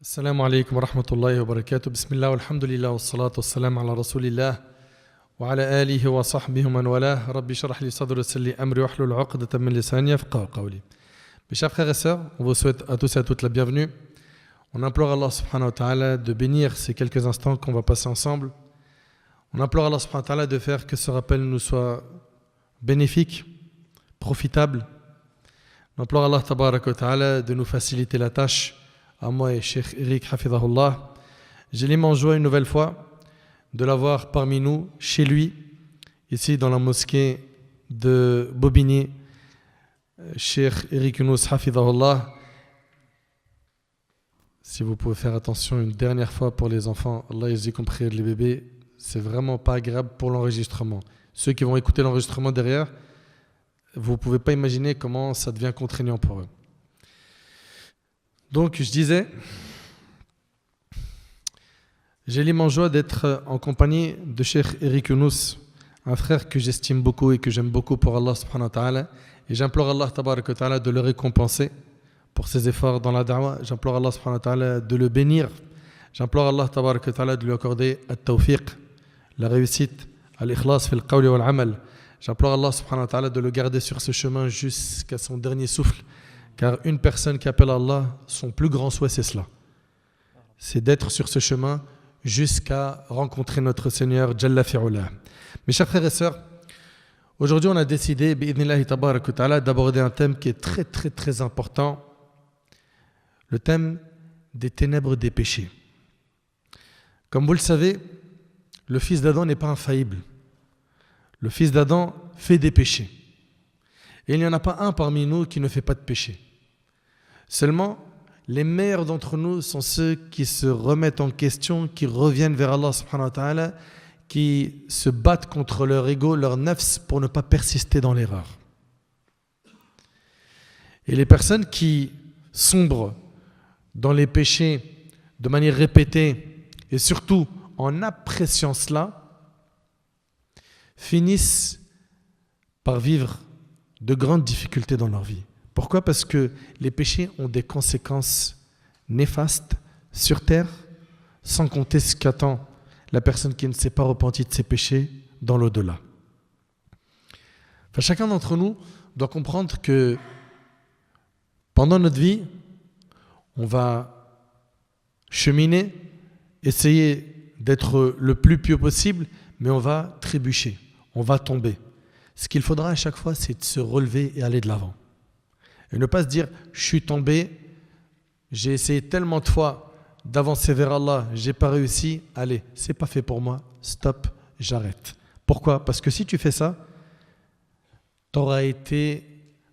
السلام عليكم ورحمة الله وبركاته. بسم الله والحمد لله والصلاة والسلام على رسول الله وعلى آله وصحبه ومن والاه. ربي اشرح لي صدري ويسر لي أمري واحلل عقدة من لساني يفقهوا قولي. Mes chers frères et sœurs, on vous souhaite à tous et à toutes la bienvenue. On implore Allah subhanahu wa ta'ala de bénir ces quelques instants qu'on va passer ensemble. On implore Allah subhanahu wa ta'ala de faire que ce rappel nous soit bénéfique, profitable. On implore Allah tabarak wa ta'ala de nous faciliter la tâche. À moi et Cheikh Eric Hafidahullah. J'ai l'immense joie une nouvelle fois de l'avoir parmi nous, chez lui, ici dans la mosquée de Bobigny, Cheikh Eric Younous Hafidahullah. Si vous pouvez faire attention une dernière fois pour les enfants, Allah y compris les bébés, c'est vraiment pas agréable pour l'enregistrement. Ceux qui vont écouter l'enregistrement derrière, vous ne pouvez pas imaginer comment ça devient contraignant pour eux. Donc, je disais, j'ai l'immense joie d'être en compagnie de Cheikh Eric Younous, un frère que j'estime beaucoup et que j'aime beaucoup pour Allah subhanahu wa ta'ala. Et j'implore Allah tabarak wa ta'ala de le récompenser pour ses efforts dans la da'wah. J'implore Allah subhanahu wa ta'ala de le bénir. J'implore Allah tabarak wa ta'ala de lui accorder at-tawfiq, la réussite, al-ikhlas fil qawli wal amal. J'implore Allah subhanahu wa ta'ala de le garder sur ce chemin jusqu'à son dernier souffle. Car une personne qui appelle Allah, son plus grand souhait, c'est cela. C'est d'être sur ce chemin jusqu'à rencontrer notre Seigneur Jalla fi'ula. Mes chers frères et sœurs, aujourd'hui on a décidé, bi'idhnillahi tabarak wa ta'ala, d'aborder un thème qui est très très très important, le thème des ténèbres des péchés. Comme vous le savez, le fils d'Adam n'est pas infaillible. Le fils d'Adam fait des péchés. Et il n'y en a pas un parmi nous qui ne fait pas de péché. Seulement, les meilleurs d'entre nous sont ceux qui se remettent en question, qui reviennent vers Allah subhanahu wa ta'ala, qui se battent contre leur ego, leur nafs, pour ne pas persister dans l'erreur. Et les personnes qui sombrent dans les péchés de manière répétée, et surtout en appréciant cela, finissent par vivre de grandes difficultés dans leur vie. Pourquoi ? Parce que les péchés ont des conséquences néfastes sur terre, sans compter ce qu'attend la personne qui ne s'est pas repentie de ses péchés dans l'au-delà. Enfin, chacun d'entre nous doit comprendre que pendant notre vie, on va cheminer, essayer d'être le plus pieux possible, mais on va trébucher, on va tomber. Ce qu'il faudra à chaque fois, c'est de se relever et aller de l'avant. Et ne pas se dire, je suis tombé, j'ai essayé tellement de fois d'avancer vers Allah, j'ai pas réussi, allez, c'est pas fait pour moi, stop, j'arrête. Pourquoi ? Parce que si tu fais ça, tu auras été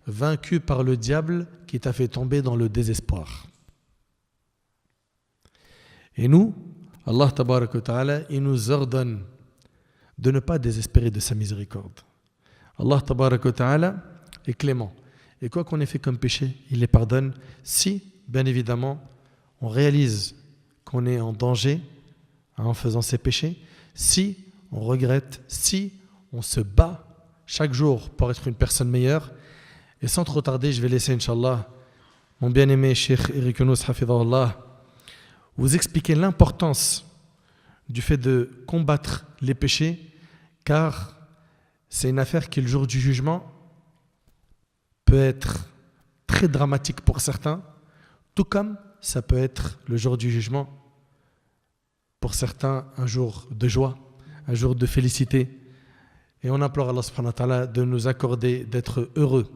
vaincu par le diable qui t'a fait tomber dans le désespoir. Et nous, Allah tabarak wa ta'ala, il nous ordonne de ne pas désespérer de sa miséricorde. Allah tabarak wa ta'ala est clément. Et quoi qu'on ait fait comme péché, il les pardonne si, bien évidemment, on réalise qu'on est en danger en faisant ces péchés, si on regrette, si on se bat chaque jour pour être une personne meilleure. Et sans trop tarder, je vais laisser, Inch'Allah, mon bien-aimé Cheikh Eric Younous Hafidahullah, vous expliquer l'importance du fait de combattre les péchés, car c'est une affaire qui, le jour du jugement, peut être très dramatique pour certains, tout comme ça peut être le jour du jugement pour certains un jour de joie, un jour de félicité. Et on implore Allah subhanahu wa ta'ala de nous accorder d'être heureux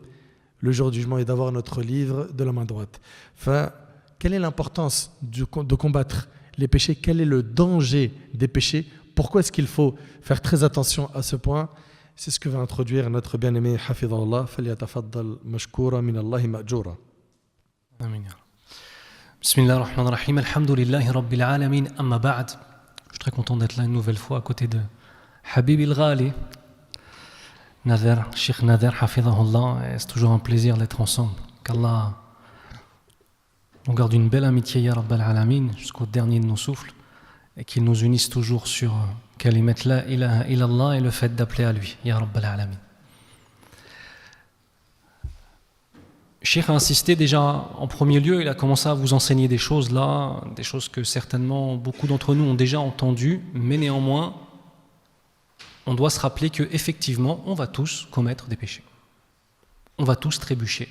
le jour du jugement et d'avoir notre livre de la main droite. Enfin, quelle est l'importance de combattre les péchés ? Quel est le danger des péchés ? Pourquoi est-ce qu'il faut faire très attention à ce point ? C'est ce que va introduire notre bien-aimé Hafidahullah. Falyatafaddal mashkoura min Allahi ma'joura. Amin. Bismillah ar-Rahman ar-Rahim. Alhamdulillahi Rabbil Alamin. Amma ba'd. Je suis très content d'être là une nouvelle fois à côté de Habib al-Ghali, Nader, Cheikh Nader Hafidahullah. C'est toujours un plaisir d'être ensemble. Qu'Allah nous garde une belle amitié, Ya Rabbal Alamin, jusqu'au dernier de nos souffles, et qu'il nous unisse toujours sur Kalimat la ilaha illallah et le fait d'appeler à lui, Ya Rabbal Alamin. Cheikh a insisté déjà en premier lieu, il a commencé à vous enseigner des choses là, des choses que certainement beaucoup d'entre nous ont déjà entendues, mais néanmoins, on doit se rappeler qu'effectivement, on va tous commettre des péchés. On va tous trébucher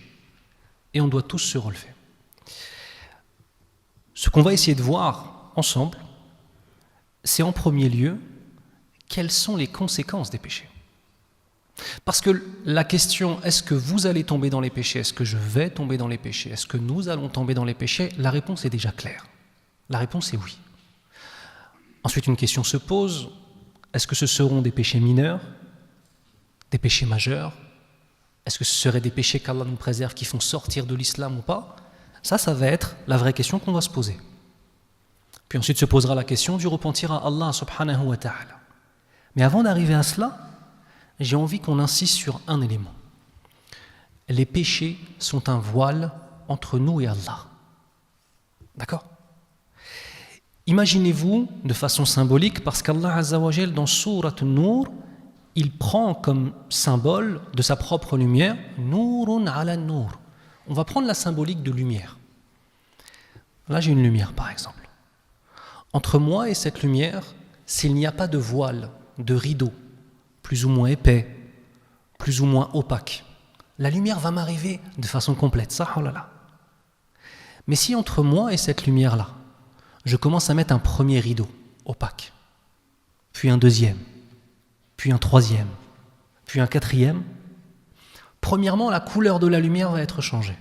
et on doit tous se relever. Ce qu'on va essayer de voir ensemble, c'est en premier lieu, quelles sont les conséquences des péchés. Parce que la question, est-ce que vous allez tomber dans les péchés, est-ce que je vais tomber dans les péchés, est-ce que nous allons tomber dans les péchés, la réponse est déjà claire. La réponse est oui. Ensuite, une question se pose, est-ce que ce seront des péchés mineurs, des péchés majeurs? Est-ce que ce seraient des péchés qu'Allah nous préserve qui font sortir de l'islam ou pas? Ça va être la vraie question qu'on va se poser. Puis ensuite se posera la question du repentir à Allah subhanahu wa ta'ala. Mais avant d'arriver à cela, j'ai envie qu'on insiste sur un élément. Les péchés sont un voile entre nous et Allah. D'accord? Imaginez-vous de façon symbolique, parce qu'Allah Azza wa Jal, dans Surat An-Nur, il prend comme symbole de sa propre lumière, Nourun ala Nour. On va prendre la symbolique de lumière. Là, j'ai une lumière, par exemple. Entre moi et cette lumière, s'il n'y a pas de voile, de rideau, plus ou moins épais, plus ou moins opaque, la lumière va m'arriver de façon complète. Ça, oh là là. Mais si entre moi et cette lumière-là, je commence à mettre un premier rideau opaque, puis un deuxième, puis un troisième, puis un quatrième, premièrement, la couleur de la lumière va être changée.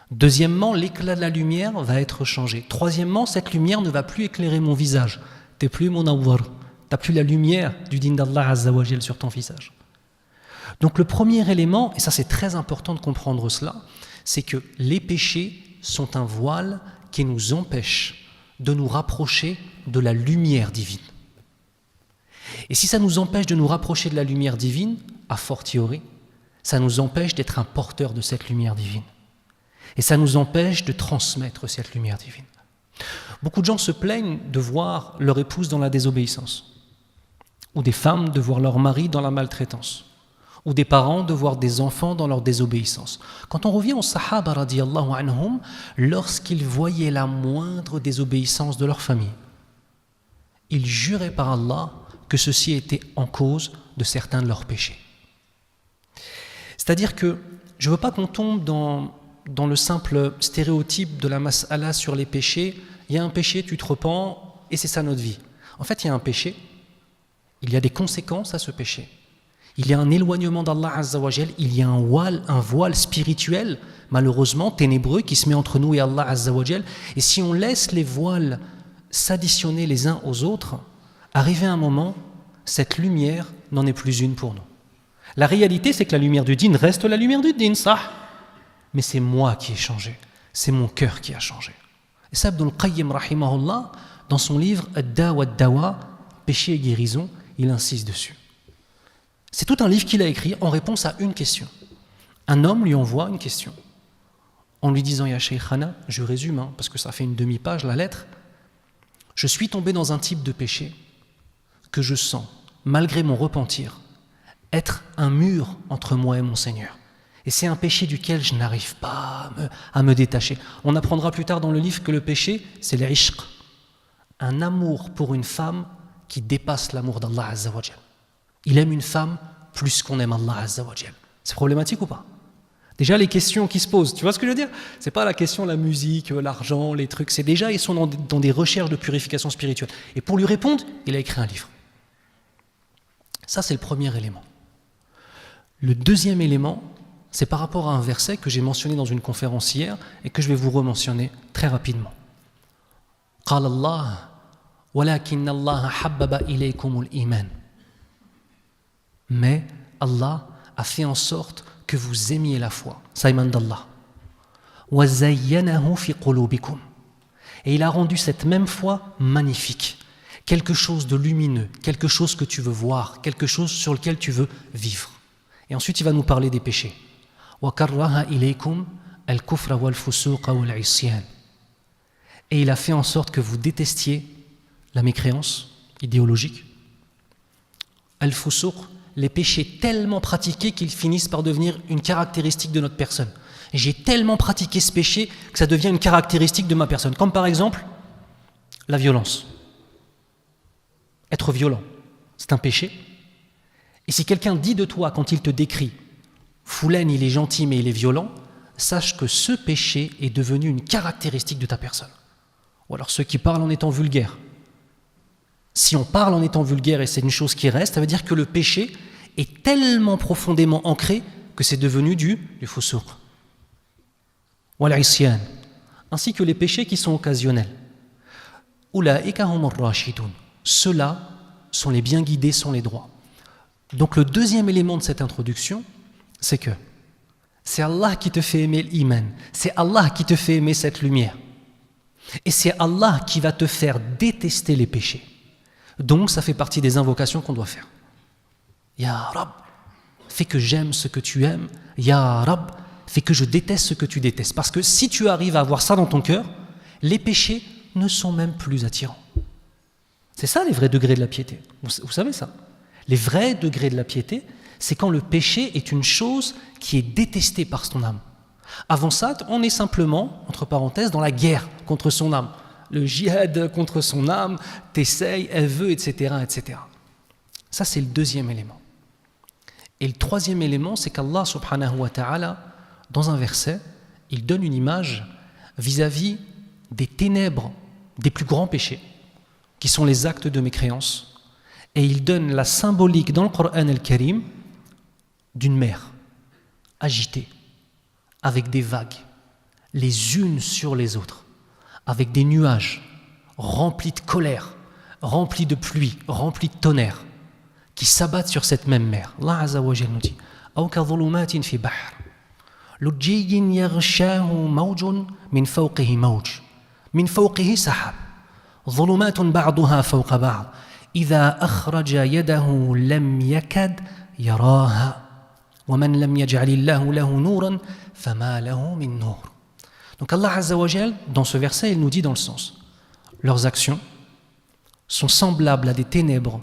Deuxièmement, l'éclat de la lumière va être changé. Troisièmement, cette lumière ne va plus éclairer mon visage. T'es plus mon awwar. T'as plus la lumière du din d'Allah Azza wa Jal sur ton visage. Donc le premier élément, et ça c'est très important de comprendre cela, c'est que les péchés sont un voile qui nous empêche de nous rapprocher de la lumière divine. Et si ça nous empêche de nous rapprocher de la lumière divine, a fortiori, ça nous empêche d'être un porteur de cette lumière divine. Et ça nous empêche de transmettre cette lumière divine. Beaucoup de gens se plaignent de voir leur épouse dans la désobéissance, ou des femmes de voir leur mari dans la maltraitance, ou des parents de voir des enfants dans leur désobéissance. Quand on revient aux Sahaba radiyallahu anhum, lorsqu'ils voyaient la moindre désobéissance de leur famille, ils juraient par Allah que ceci était en cause de certains de leurs péchés. C'est-à-dire que je ne veux pas qu'on tombe dans le simple stéréotype de la mas'ala sur les péchés. Il y a un péché, tu te repens, et c'est ça notre vie. En fait, il y a un péché, il y a des conséquences à ce péché. Il y a un éloignement d'Allah Azza wa Jal, il y a un voile spirituel, malheureusement ténébreux, qui se met entre nous et Allah Azza wa Jal. Et si on laisse les voiles s'additionner les uns aux autres, arrivé à un moment, cette lumière n'en est plus une pour nous. La réalité, c'est que la lumière du din reste la lumière du din, ça. Mais c'est moi qui ai changé, c'est mon cœur qui a changé. Et ça, Ibn al-Qayyim, rahimahullah, dans son livre Ad-Da wa Ad-Dawa, Péché et guérison, il insiste dessus. C'est tout un livre qu'il a écrit en réponse à une question. Un homme lui envoie une question en lui disant « Ya Shaykhana », je résume, parce que ça fait une demi-page la lettre, « Je suis tombé dans un type de péché que je sens, malgré mon repentir, être un mur entre moi et mon Seigneur. Et c'est un péché duquel je n'arrive pas à me détacher. » On apprendra plus tard dans le livre que le péché, c'est l'ishq, un amour pour une femme qui dépasse l'amour d'Allah Azza wa Jal. Il aime une femme plus qu'on aime Allah Azza wa Jal. C'est problématique ou pas? Déjà les questions qui se posent, tu vois ce que je veux dire? C'est pas la question la musique, l'argent, les trucs, c'est déjà ils sont dans des recherches de purification spirituelle. Et pour lui répondre, il a écrit un livre. Ça c'est le premier élément. Le deuxième élément, c'est par rapport à un verset que j'ai mentionné dans une conférence hier et que je vais vous rementionner très rapidement. قال الله ولكن الله حبب إليكم الإيمان. Mais Allah a fait en sorte que vous aimiez la foi. Ça émane d'Allah. وَزَيَّنَهُ فِي قُلُوبِكُمْ. Et il a rendu cette même foi magnifique. Quelque chose de lumineux, quelque chose que tu veux voir, quelque chose sur lequel tu veux vivre. Et ensuite, il va nous parler des péchés. وَكَرَّهَ إِلَيْكُمْ الْكُفْرَ وَالْفُسُوقَ وَالْعِصْيَانَ. Et il a fait en sorte que vous détestiez la mécréance idéologique, al-fusuq, les péchés tellement pratiqués qu'ils finissent par devenir une caractéristique de notre personne. J'ai tellement pratiqué ce péché que ça devient une caractéristique de ma personne. Comme par exemple, la violence. Être violent, c'est un péché. Et si quelqu'un dit de toi, quand il te décrit, Foulaine, il est gentil mais il est violent, sache que ce péché est devenu une caractéristique de ta personne. Ou alors ceux qui parlent en étant vulgaires. Si on parle en étant vulgaire et c'est une chose qui reste, ça veut dire que le péché est tellement profondément ancré que c'est devenu du fusouq. Wal isyan, ainsi que les péchés qui sont occasionnels. Ulaika humur rashidun. Ceux-là sont les bien guidés, sont les droits. Donc le deuxième élément de cette introduction, c'est que c'est Allah qui te fait aimer l'iman, c'est Allah qui te fait aimer cette lumière. Et c'est Allah qui va te faire détester les péchés. Donc ça fait partie des invocations qu'on doit faire. Ya Rab, fais que j'aime ce que tu aimes. Ya Rab, fais que je déteste ce que tu détestes. Parce que si tu arrives à avoir ça dans ton cœur, les péchés ne sont même plus attirants. C'est ça les vrais degrés de la piété. Vous savez ça? Les vrais degrés de la piété, c'est quand le péché est une chose qui est détestée par ton âme. Avant ça, on est simplement, entre parenthèses, dans la guerre contre son âme. Le djihad contre son âme, t'essayes, elle veut, etc., etc. Ça, c'est le deuxième élément. Et le troisième élément, c'est qu'Allah subhanahu wa ta'ala, dans un verset, il donne une image vis-à-vis des ténèbres, des plus grands péchés, qui sont les actes de mécréance. Et il donne la symbolique dans le Coran al-Karim d'une mer agitée, avec des vagues, les unes sur les autres, avec des nuages remplis de colère, remplis de pluie, remplis de tonnerre, qui s'abattent sur cette même mer. Allah Azza wa Jalla nous dit أو كظلمات في بحر لجي يغشاه موج من فوقه موج من فوقه سحاب ظلمات بعضها فوق بعض إذا أخرج يده لم يكد يراها ومن لم يجعل الله له نورا فما له من نور. Donc Allah Azza wa Jal, dans ce verset, il nous dit dans le sens, leurs actions sont semblables à des ténèbres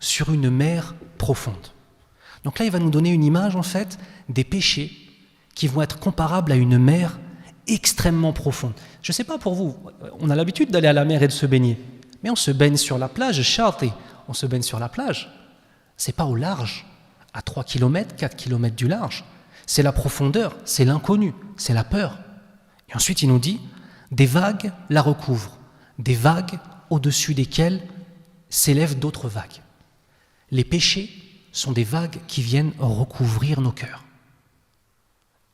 sur une mer profonde. Donc là, il va nous donner une image, en fait, des péchés qui vont être comparables à une mer extrêmement profonde. Je ne sais pas pour vous, on a l'habitude d'aller à la mer et de se baigner, mais on se baigne sur la plage, shati, on se baigne sur la plage. C'est pas au large, à 3 km, 4 km du large. C'est la profondeur, c'est l'inconnu, c'est la peur. Et ensuite, il nous dit, des vagues la recouvrent, des vagues au-dessus desquelles s'élèvent d'autres vagues. Les péchés sont des vagues qui viennent recouvrir nos cœurs.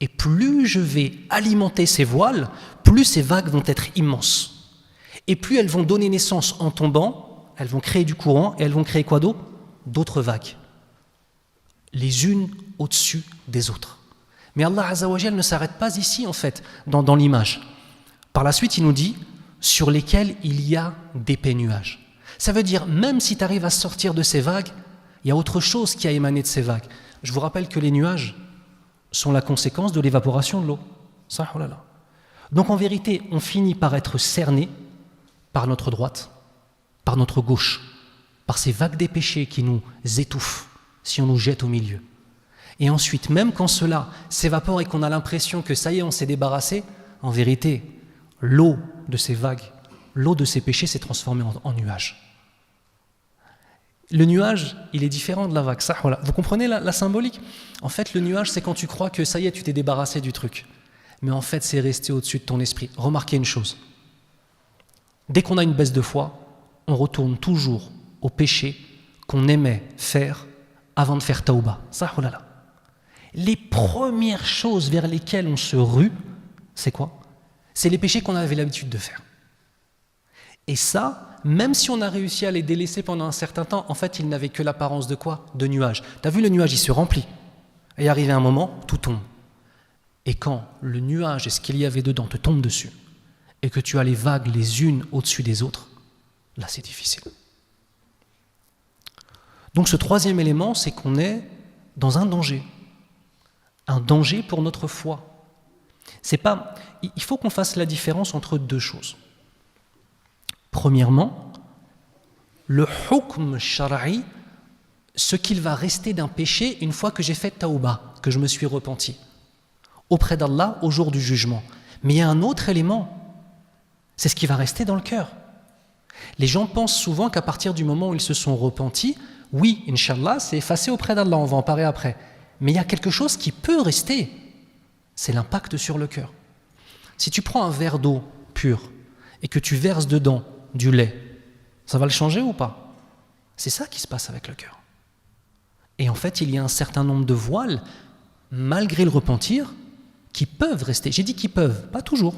Et plus je vais alimenter ces voiles, plus ces vagues vont être immenses. Et plus elles vont donner naissance en tombant, elles vont créer du courant, et elles vont créer quoi d'autre? D'autres vagues. Les unes au-dessus des autres. Mais Allah Azza wa Jal ne s'arrête pas ici, en fait, dans l'image. Par la suite, il nous dit, sur lesquels il y a d'épais nuages. Ça veut dire, même si tu arrives à sortir de ces vagues, il y a autre chose qui a émané de ces vagues. Je vous rappelle que les nuages sont la conséquence de l'évaporation de l'eau. Ça, oh là là. Donc en vérité, on finit par être cerné par notre droite, par notre gauche, par ces vagues des péchés qui nous étouffent si on nous jette au milieu. Et ensuite, même quand cela s'évapore et qu'on a l'impression que ça y est, on s'est débarrassé, en vérité, l'eau de ces vagues, l'eau de ces péchés s'est transformée en nuage. Le nuage, il est différent de la vague. Ça, voilà. Vous comprenez la symbolique? En fait, le nuage, c'est quand tu crois que ça y est, tu t'es débarrassé du truc. Mais en fait, c'est resté au-dessus de ton esprit. Remarquez une chose. Dès qu'on a une baisse de foi, on retourne toujours au péché qu'on aimait faire avant de faire tauba. Ça, oh là là. Les premières choses vers lesquelles on se rue, c'est quoi? C'est les péchés qu'on avait l'habitude de faire. Et ça, même si on a réussi à les délaisser pendant un certain temps, en fait, ils n'avaient que l'apparence de quoi? De nuages. Tu as vu, le nuage, il se remplit. Et arrivé un moment, tout tombe. Et quand le nuage et ce qu'il y avait dedans te tombent dessus, et que tu as les vagues les unes au-dessus des autres, là, c'est difficile. Donc ce troisième élément, c'est qu'on est dans un danger pour notre foi. C'est pas, il faut qu'on fasse la différence entre deux choses. Premièrement, le hukm shara'i, ce qu'il va rester d'un péché une fois que j'ai fait tauba, que je me suis repenti. auprès d'Allah au jour du jugement. Mais il y a un autre élément, c'est ce qui va rester dans le cœur. Les gens pensent souvent qu'à partir du moment où ils se sont repentis, oui, Inch'Allah, c'est effacé auprès d'Allah, on va en parler après. Mais il y a quelque chose qui peut rester, c'est l'impact sur le cœur. Si tu prends un verre d'eau pure et que tu verses dedans du lait, ça va le changer ou pas? C'est ça qui se passe avec le cœur. Et en fait, il y a un certain nombre de voiles, malgré le repentir, qui peuvent rester. J'ai dit qu'ils peuvent, pas toujours.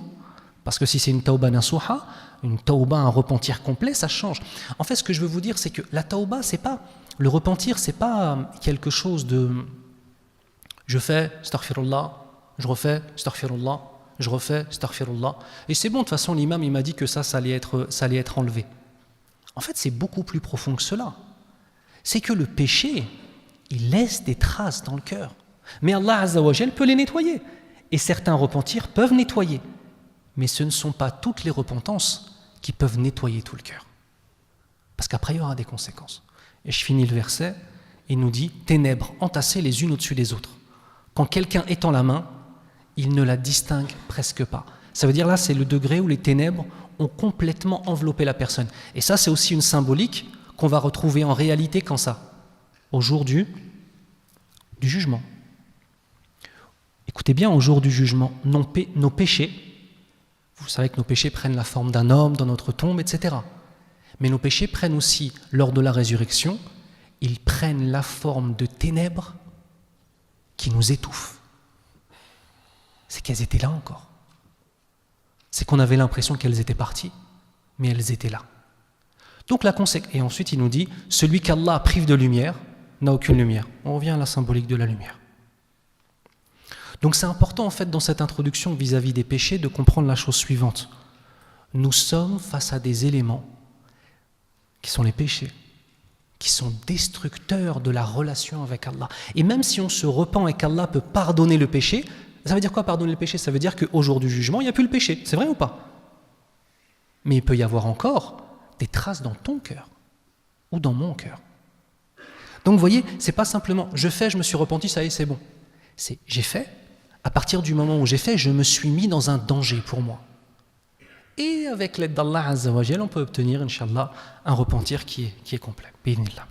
Parce que si c'est une tauba nasuha, une tauba, un repentir complet, ça change. En fait, ce que je veux vous dire, c'est que la tauba, c'est pas, le repentir, c'est pas quelque chose de je fais astaghfirullah, je refais astaghfirullah, je refais astaghfirullah. Et c'est bon, de toute façon, l'imam, il m'a dit que ça allait être enlevé. En fait, c'est beaucoup plus profond que cela. C'est que le péché, il laisse des traces dans le cœur. Mais Allah Azza wa Jal peut les nettoyer. Et certains repentirs peuvent nettoyer. Mais ce ne sont pas toutes les repentances qui peuvent nettoyer tout le cœur. Parce qu'après, il y aura des conséquences. Et je finis le verset, il nous dit « Ténèbres entassées les unes au-dessus des autres. Quand quelqu'un étend la main, il ne la distingue presque pas. » Ça veut dire là, c'est le degré où les ténèbres ont complètement enveloppé la personne. Et ça, c'est aussi une symbolique qu'on va retrouver en réalité quand ça? Au jour du jugement. Écoutez bien, au jour du jugement, nos péchés, vous savez que nos péchés prennent la forme d'un homme dans notre tombe, etc. Mais nos péchés prennent aussi, lors de la résurrection, ils prennent la forme de ténèbres qui nous étouffent. C'est qu'elles étaient là encore. C'est qu'on avait l'impression qu'elles étaient parties, mais elles étaient là. Donc la conséquence. Et ensuite il nous dit, celui qu'Allah prive de lumière n'a aucune lumière. On revient à la symbolique de la lumière. Donc c'est important en fait dans cette introduction vis-à-vis des péchés de comprendre la chose suivante. Nous sommes face à des éléments qui sont les péchés, qui sont destructeurs de la relation avec Allah. Et même si on se repent et qu'Allah peut pardonner le péché, ça veut dire quoi pardonner le péché? Ça veut dire qu'au jour du jugement, il n'y a plus le péché. C'est vrai ou pas? Mais il peut y avoir encore des traces dans ton cœur ou dans mon cœur. Donc vous voyez, c'est pas simplement je fais, je me suis repenti, ça y est, c'est bon. C'est j'ai fait, à partir du moment où j'ai fait, je me suis mis dans un danger pour moi. Et avec l'aide d'Allah Azza wa Jal, on peut obtenir, Inch'Allah, un repentir qui est complet. Bismillah.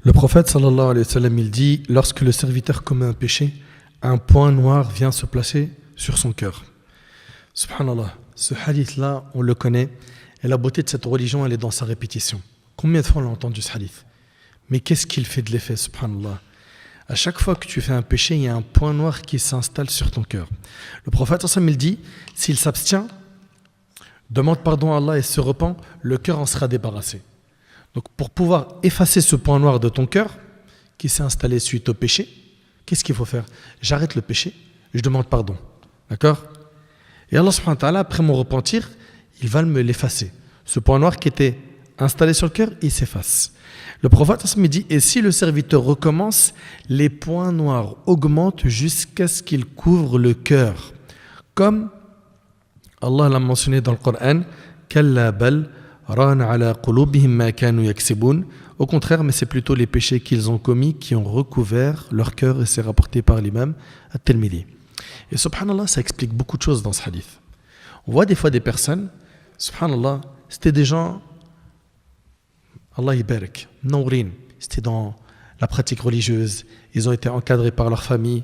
Le prophète sallallahu alayhi wa sallam, il dit, lorsque le serviteur commet un péché, un point noir vient se placer sur son cœur. Subhanallah, ce hadith-là, on le connaît, et la beauté de cette religion, elle est dans sa répétition. Combien de fois on l'a entendu ce hadith? Mais qu'est-ce qu'il fait de l'effet, subhanallah? À chaque fois que tu fais un péché, il y a un point noir qui s'installe sur ton cœur. Le prophète sallallahu alayhi wa sallam, il dit, s'il s'abstient, demande pardon à Allah et se repent, le cœur en sera débarrassé. Donc pour pouvoir effacer ce point noir de ton cœur, qui s'est installé suite au péché, qu'est-ce qu'il faut faire? J'arrête le péché, je demande pardon. D'accord? Et Allah subhanahu wa ta'ala, après mon repentir, il va me l'effacer. Ce point noir qui était installé sur le cœur, il s'efface. Le prophète me dit, et si le serviteur recommence, les points noirs augmentent jusqu'à ce qu'ils couvrent le cœur. Comme Allah l'a mentionné dans le Coran, Kalla bal rana ala qulubihim ma kanu yaksibun. Au contraire, mais c'est plutôt les péchés qu'ils ont commis qui ont recouvert leur cœur, et c'est rapporté par l'imam At-Tirmidhi. Et subhanallah, ça explique beaucoup de choses dans ce hadith. On voit des fois des personnes, subhanallah, c'était des gens, Allah yibarak, nourin, c'était dans la pratique religieuse, ils ont été encadrés par leur famille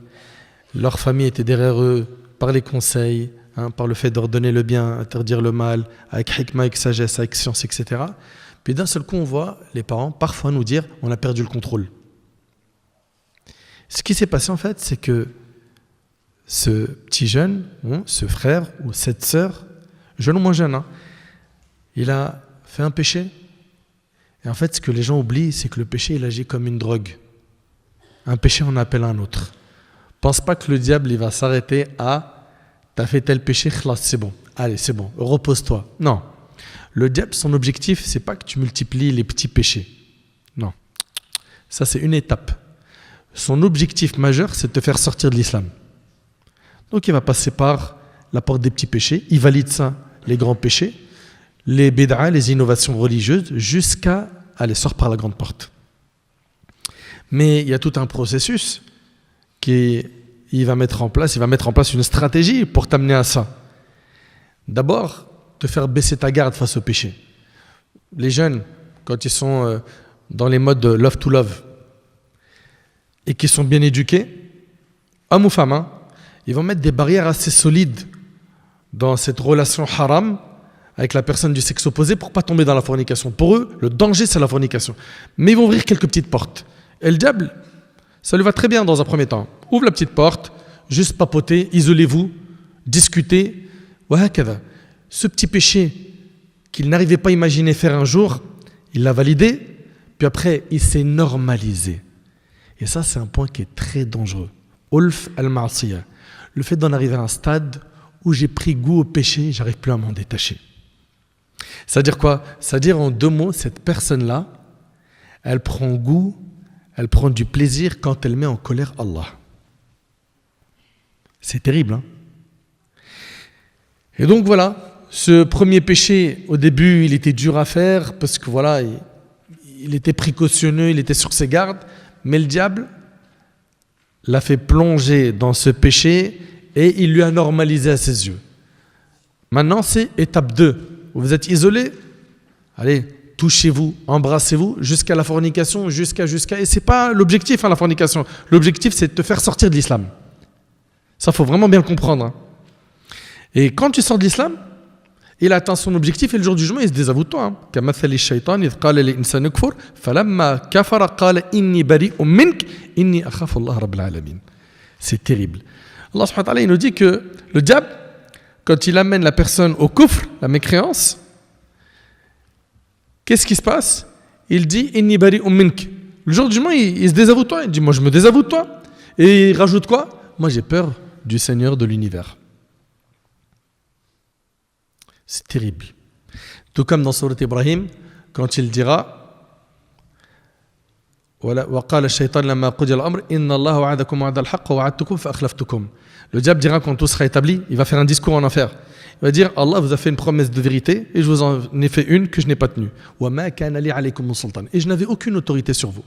était derrière eux par les conseils, par le fait d'ordonner le bien, interdire le mal, avec hikmah, avec sagesse, avec science, etc. Puis d'un seul coup, on voit les parents parfois nous dire on a perdu le contrôle. Ce qui s'est passé en fait, c'est que ce petit jeune, ce frère ou cette sœur, jeune ou moins jeune, il a fait un péché. Et en fait, ce que les gens oublient, c'est que le péché, il agit comme une drogue. Un péché en appelle un autre. Pense pas que le diable, il va s'arrêter à t'as fait tel péché, c'est bon. Allez, c'est bon, repose-toi. Non. Le diable, son objectif, c'est pas que tu multiplies les petits péchés. Non. Ça, c'est une étape. Son objectif majeur, c'est de te faire sortir de l'islam. Donc, il va passer par la porte des petits péchés. Il valide ça, les grands péchés, les bid'a, les innovations religieuses, jusqu'à aller sortir par la grande porte. Mais il y a tout un processus qui il va mettre en place une stratégie pour t'amener à ça. D'abord, te faire baisser ta garde face au péché. Les jeunes, quand ils sont dans les modes de love to love et qui sont bien éduqués, hommes ou femmes, ils vont mettre des barrières assez solides dans cette relation haram avec la personne du sexe opposé pour ne pas tomber dans la fornication. Pour eux, le danger, c'est la fornication. Mais ils vont ouvrir quelques petites portes. Et le diable, ça lui va très bien dans un premier temps. Ouvre la petite porte, juste papoter, isolez-vous, discutez. Ce petit péché qu'il n'arrivait pas à imaginer faire un jour, il l'a validé, puis après, il s'est normalisé. Et ça, c'est un point qui est très dangereux. Ulf al-ma'siyah. Le fait d'en arriver à un stade où j'ai pris goût au péché, j'arrive plus à m'en détacher. C'est-à-dire quoi? C'est-à-dire en deux mots, cette personne-là, elle prend goût, elle prend du plaisir quand elle met en colère Allah. C'est terrible, hein? Et donc voilà, ce premier péché, au début, il était dur à faire parce que voilà, il était précautionneux, il était sur ses gardes, mais le diable l'a fait plonger dans ce péché et il lui a normalisé à ses yeux. Maintenant, c'est étape 2. Vous êtes isolés, allez, touchez-vous, embrassez-vous jusqu'à la fornication, jusqu'à. Et c'est pas l'objectif, la fornication. L'objectif, c'est de te faire sortir de l'islam. Ça, faut vraiment bien le comprendre. Hein. Et quand tu sors de l'islam, il atteint son objectif et le jour du jugement, il se désavoue de toi. كمثل الشيطان إذ قال للإنسان اكفر فلما كفر قال إني بريء منك إني أخاف الله رب العالمين. C'est terrible. Allah subhanahu wa ta'ala, il nous dit que le diable, quand il amène la personne au kufr, la mécréance, qu'est-ce qui se passe? Il dit Inni bari'un mink. Le jour du jugement, il se désavoue de toi. Il dit moi je me désavoue de toi. Et il rajoute quoi? Moi j'ai peur du Seigneur de l'univers. C'est terrible. Tout comme dans Sourate Ibrahim, quand il dira وقال الشيطان لما قضي الأمر إن الله وعدكم وعد الحق ووعدتكم فأخلفتكم. Le diable dira quand tout sera établi, il va faire un discours en enfer. Il va dire Allah vous a fait une promesse de vérité et je vous en ai fait une que je n'ai pas tenue. وما كان لي عليكم من سلطان. Et je n'avais aucune autorité sur vous.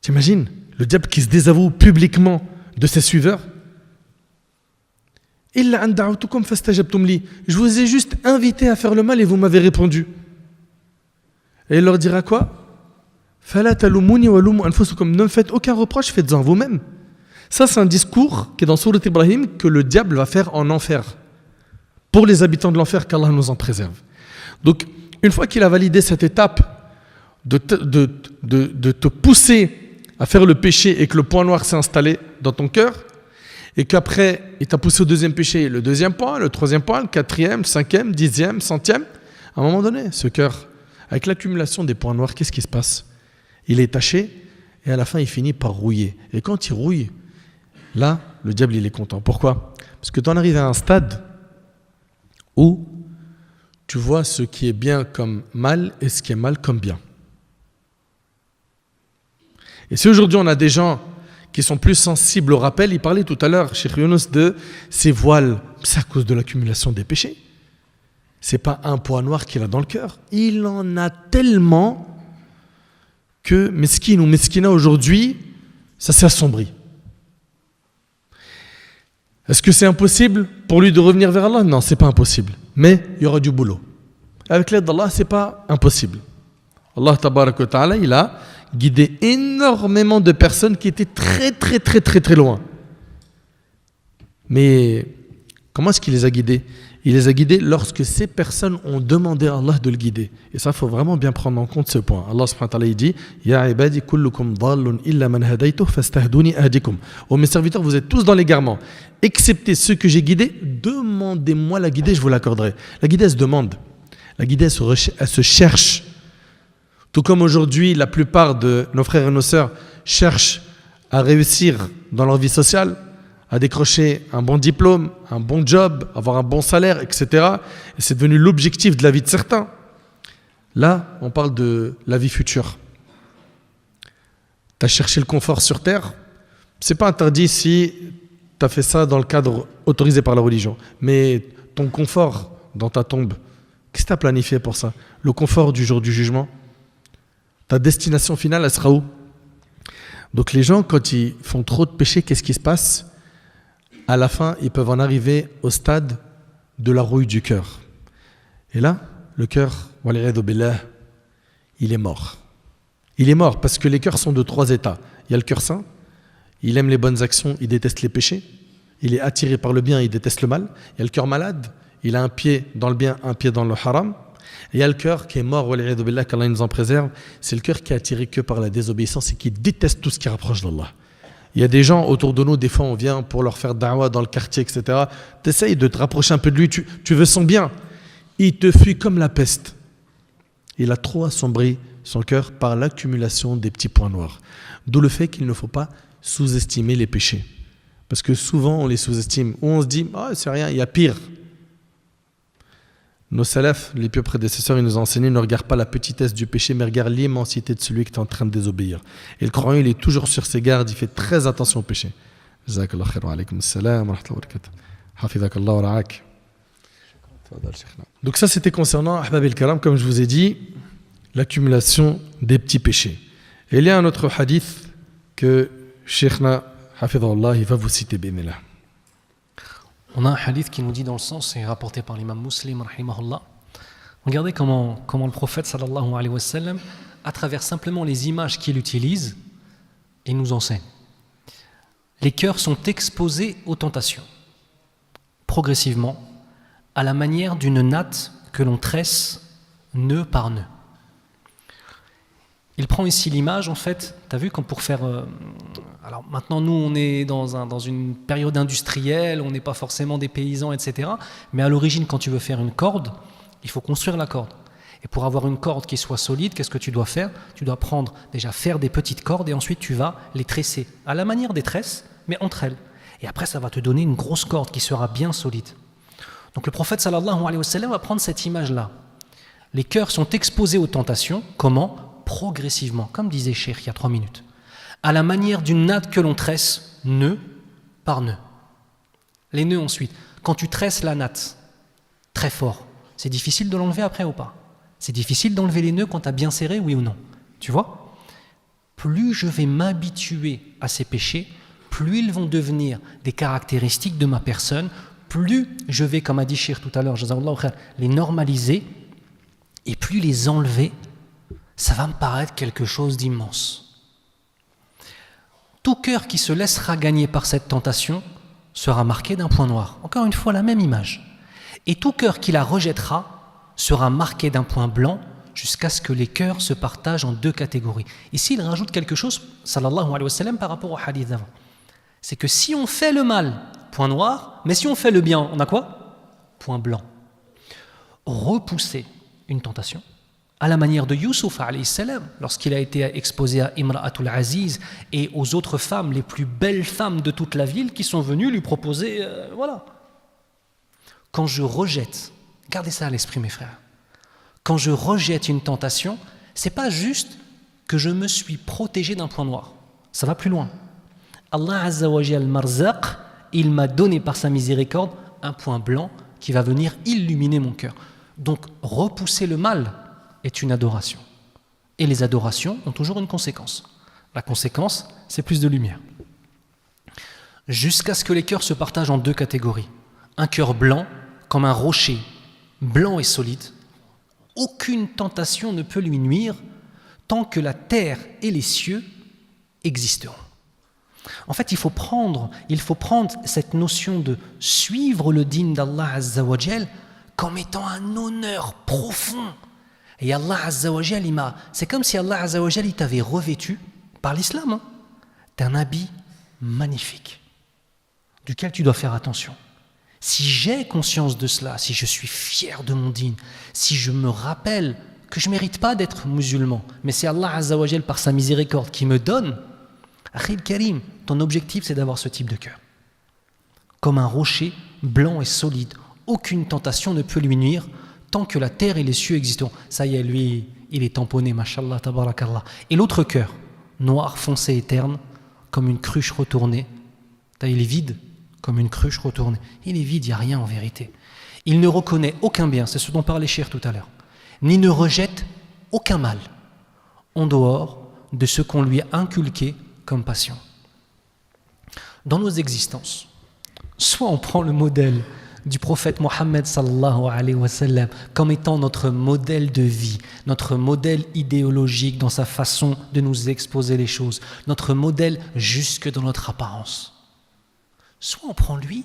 T'imagines le diable qui se désavoue publiquement de ses suiveurs? إلا أن دعوتكم فاستجبتم لي. Je vous ai juste invité à faire le mal et vous m'avez répondu. Et il leur dira quoi? فلا تلوموني ولوموا أنفسكم. Ne me faites aucun reproche, faites-en vous-même. Ça, c'est un discours qui est dans Sourate Ibrahim que le diable va faire en enfer. Pour les habitants de l'enfer, qu'Allah nous en préserve. Donc, une fois qu'il a validé cette étape de te pousser à faire le péché et que le point noir s'est installé dans ton cœur, et qu'après, il t'a poussé au deuxième péché, le deuxième point, le troisième point, le quatrième, le cinquième, 10e, 100e, à un moment donné, ce cœur, avec l'accumulation des points noirs, qu'est-ce qui se passe? Il est taché et à la fin, il finit par rouiller. Et quand il rouille, là, le diable, il est content. Pourquoi? Parce que tu en arrives à un stade où tu vois ce qui est bien comme mal et ce qui est mal comme bien. Et si aujourd'hui, on a des gens qui sont plus sensibles au rappel, il parlait tout à l'heure, Cheikh Younous, de ces voiles, c'est à cause de l'accumulation des péchés. C'est pas un point noir qu'il a dans le cœur. Il en a tellement que mesquine ou mesquina aujourd'hui, ça s'est assombri. Est-ce que c'est impossible pour lui de revenir vers Allah? Non, c'est pas impossible. Mais il y aura du boulot. Avec l'aide d'Allah, c'est pas impossible. Allah tabarak wa ta'ala, il a guidé énormément de personnes qui étaient très loin. Mais comment est-ce qu'il les a guidés? Il les a guidés lorsque ces personnes ont demandé à Allah de le guider. Et ça, il faut vraiment bien prendre en compte ce point. Allah subhanahu wa ta'ala, il dit Ya ibadi kullukum dhallun illa man hadaytuh fastahduni ahdikum. Oh mes serviteurs, vous êtes tous dans l'égarement. Excepté ceux que j'ai guidés, demandez-moi la guidée, je vous l'accorderai. La guidée, elle se demande. La guidée, elle se cherche. Tout comme aujourd'hui, la plupart de nos frères et nos sœurs cherchent à réussir dans leur vie sociale, à décrocher un bon diplôme, un bon job, avoir un bon salaire, etc. Et c'est devenu l'objectif de la vie de certains. Là, on parle de la vie future. Tu as cherché le confort sur terre. C'est pas interdit si tu as fait ça dans le cadre autorisé par la religion. Mais ton confort dans ta tombe, qu'est-ce que tu as planifié pour ça? Le confort du jour du jugement? Ta destination finale, elle sera où? Donc les gens, quand ils font trop de péchés, qu'est-ce qui se passe? À la fin, ils peuvent en arriver au stade de la rouille du cœur. Et là, le cœur, wal'iyadhu billah, il est mort. Il est mort parce que les cœurs sont de 3 états. Il y a le cœur saint, il aime les bonnes actions, il déteste les péchés. Il est attiré par le bien, il déteste le mal. Il y a le cœur malade, il a un pied dans le bien, un pied dans le haram. Et il y a le cœur qui est mort, wal'iyadhu billah, qu'Allah nous en préserve. C'est le cœur qui est attiré que par la désobéissance et qui déteste tout ce qui rapproche d'Allah. Il y a des gens autour de nous, des fois on vient pour leur faire da'wah dans le quartier, etc. Tu essayes de te rapprocher un peu de lui, tu veux son bien. Il te fuit comme la peste. Il a trop assombri son cœur par l'accumulation des petits points noirs. D'où le fait qu'il ne faut pas sous-estimer les péchés. Parce que souvent on les sous-estime. Ou on se dit, ah, c'est rien, il y a pire. Nos salafs, les pieux prédécesseurs, ils nous ont enseigné, ne regarde pas la petitesse du péché, mais regarde l'immensité de celui qui est en train de désobéir. Et le croyant, il est toujours sur ses gardes, il fait très attention au péché. Jazakallah khair wa alaykum assalam wa rahmatullahi wa barakatuh. Hafizakallah wa ra'ak. Donc ça, c'était concernant, ahbab el-karam, comme je vous ai dit, l'accumulation des petits péchés. Et il y a un autre hadith que Sheikhna, hafizahullah, il va vous citer, bénéla. On a un hadith qui nous dit dans le sens, c'est rapporté par l'imam Muslim, rahimahullah. Regardez comment le prophète, sallallahu alayhi wa sallam, à travers simplement les images qu'il utilise, il nous enseigne. Les cœurs sont exposés aux tentations, progressivement, à la manière d'une natte que l'on tresse nœud par nœud. Il prend ici l'image, en fait, tu as vu, comme pour faire... alors maintenant, nous, on est dans une période industrielle, on n'est pas forcément des paysans, etc. Mais à l'origine, quand tu veux faire une corde, il faut construire la corde. Et pour avoir une corde qui soit solide, qu'est-ce que tu dois faire? Tu dois faire des petites cordes et ensuite tu vas les tresser, à la manière des tresses, mais entre elles. Et après, ça va te donner une grosse corde qui sera bien solide. Donc le prophète, sallallahu alayhi wa sallam, va prendre cette image-là. Les cœurs sont exposés aux tentations, comment? Progressivement, comme disait Cheikh il y a 3 minutes, à la manière d'une natte que l'on tresse, nœud par nœud. Les nœuds ensuite, quand tu tresses la natte très fort, c'est difficile de l'enlever après ou pas? C'est difficile d'enlever les nœuds quand tu as bien serré, oui ou non? Tu vois? Plus je vais m'habituer à ces péchés, plus ils vont devenir des caractéristiques de ma personne, plus je vais, comme a dit Cheikh tout à l'heure, les normaliser, et plus les enlever, ça va me paraître quelque chose d'immense. Tout cœur qui se laissera gagner par cette tentation sera marqué d'un point noir. Encore une fois, la même image. Et tout cœur qui la rejettera sera marqué d'un point blanc jusqu'à ce que les cœurs se partagent en 2 catégories. Ici, il rajoute quelque chose, sallallahu alayhi wa sallam, par rapport au hadith d'avant. C'est que si on fait le mal, point noir, mais si on fait le bien, on a quoi? Point blanc. Repousser une tentation, à la manière de Youssouf alayhi salam, lorsqu'il a été exposé à Imra'atul Aziz et aux autres femmes, les plus belles femmes de toute la ville, qui sont venues lui proposer, voilà. Quand je rejette, gardez ça à l'esprit mes frères, quand je rejette une tentation, c'est pas juste que je me suis protégé d'un point noir, ça va plus loin. Allah Azza wa Jal Marzaq, il m'a donné par sa miséricorde un point blanc qui va venir illuminer mon cœur. Donc repousser le mal est une adoration. Et les adorations ont toujours une conséquence. La conséquence, c'est plus de lumière. Jusqu'à ce que les cœurs se partagent en 2 catégories. Un cœur blanc, comme un rocher, blanc et solide. Aucune tentation ne peut lui nuire tant que la terre et les cieux existeront. En fait, il faut prendre cette notion de suivre le dîn d'Allah Azza wa Jal comme étant un honneur profond. Et Allah Azza wa Jal, c'est comme si Allah Azza wa Jal, il t'avait revêtu par l'islam d'un habit magnifique, duquel tu dois faire attention. Si j'ai conscience de cela, si je suis fier de mon dîn, si je me rappelle que je ne mérite pas d'être musulman, mais c'est Allah Azza wa Jal par sa miséricorde qui me donne, Akhil Karim, ton objectif c'est d'avoir ce type de cœur. Comme un rocher blanc et solide, aucune tentation ne peut lui nuire tant que la terre et les cieux existeront. Ça y est, lui, il est tamponné, mashallah, tabarakallah. Et l'autre cœur, noir, foncé et terne, comme une cruche retournée. Il est vide, comme une cruche retournée. Il est vide, il n'y a rien en vérité. Il ne reconnaît aucun bien, c'est ce dont parlait Cheikh tout à l'heure, ni ne rejette aucun mal, en dehors de ce qu'on lui a inculqué comme passion. Dans nos existences, soit on prend le modèle du prophète Mohammed sallallahu alayhi wa sallam comme étant notre modèle de vie, notre modèle idéologique dans sa façon de nous exposer les choses, notre modèle jusque dans notre apparence. Soit on prend lui,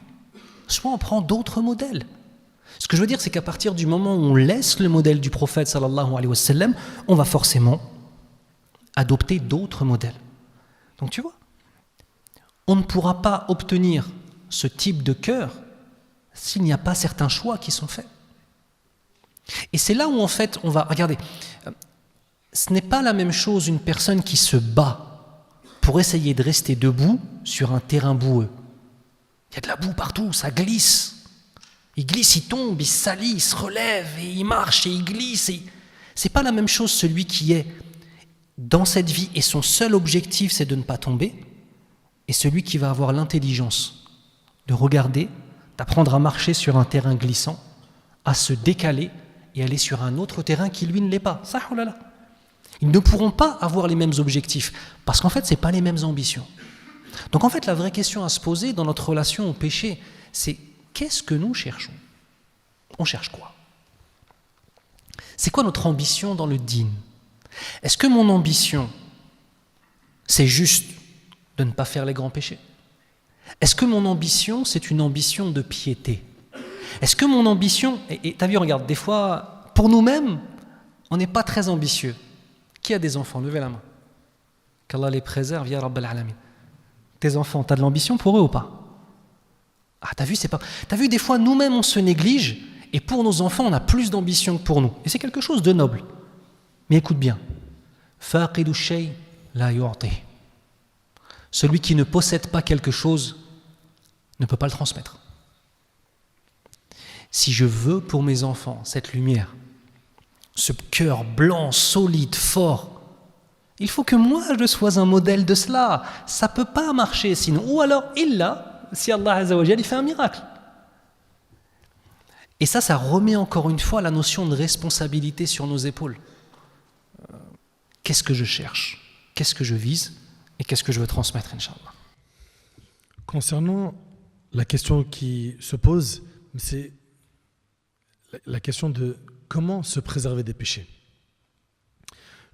soit on prend d'autres modèles. Ce que je veux dire, c'est qu'à partir du moment où on laisse le modèle du prophète sallallahu alayhi wa sallam, on va forcément adopter d'autres modèles. Donc tu vois, on ne pourra pas obtenir ce type de cœur s'il n'y a pas certains choix qui sont faits. Et c'est là où en fait on va... Regardez, ce n'est pas la même chose une personne qui se bat pour essayer de rester debout sur un terrain boueux. Il y a de la boue partout, ça glisse. Il glisse, il tombe, il se salit, il se relève, et il marche, et il glisse. C'est pas la même chose celui qui est dans cette vie et son seul objectif c'est de ne pas tomber, et celui qui va avoir l'intelligence de regarder, d'apprendre à marcher sur un terrain glissant, à se décaler et aller sur un autre terrain qui lui ne l'est pas. Ça, oh là là. Ils ne pourront pas avoir les mêmes objectifs parce qu'en fait, ce n'est pas les mêmes ambitions. Donc en fait, la vraie question à se poser dans notre relation au péché, c'est qu'est-ce que nous cherchons ? On cherche quoi ? C'est quoi notre ambition dans le dîn ? Est-ce que mon ambition, c'est juste de ne pas faire les grands péchés ? Est-ce que mon ambition, c'est une ambition de piété ? Est-ce que mon ambition... Et t'as vu, regarde, des fois, pour nous-mêmes, on n'est pas très ambitieux. Qui a des enfants ? Levez la main. Qu'Allah les préserve, ya Rabbal Alamin. Tes enfants, t'as de l'ambition pour eux ou pas ? Ah, t'as vu, c'est pas... T'as vu, des fois, nous-mêmes, on se néglige, et pour nos enfants, on a plus d'ambition que pour nous. Et c'est quelque chose de noble. Mais écoute bien. Faqidu shay la yu'ti. Celui qui ne possède pas quelque chose ne peut pas le transmettre. Si je veux pour mes enfants cette lumière, ce cœur blanc, solide, fort, il faut que moi je sois un modèle de cela. Ça ne peut pas marcher sinon. Ou alors, si Allah Azza wa Jal, il fait un miracle. Et ça remet encore une fois la notion de responsabilité sur nos épaules. Qu'est-ce que je cherche ? Qu'est-ce que je vise ? Et qu'est-ce que je veux transmettre, Inch'Allah ? Concernant la question qui se pose, c'est la question de comment se préserver des péchés.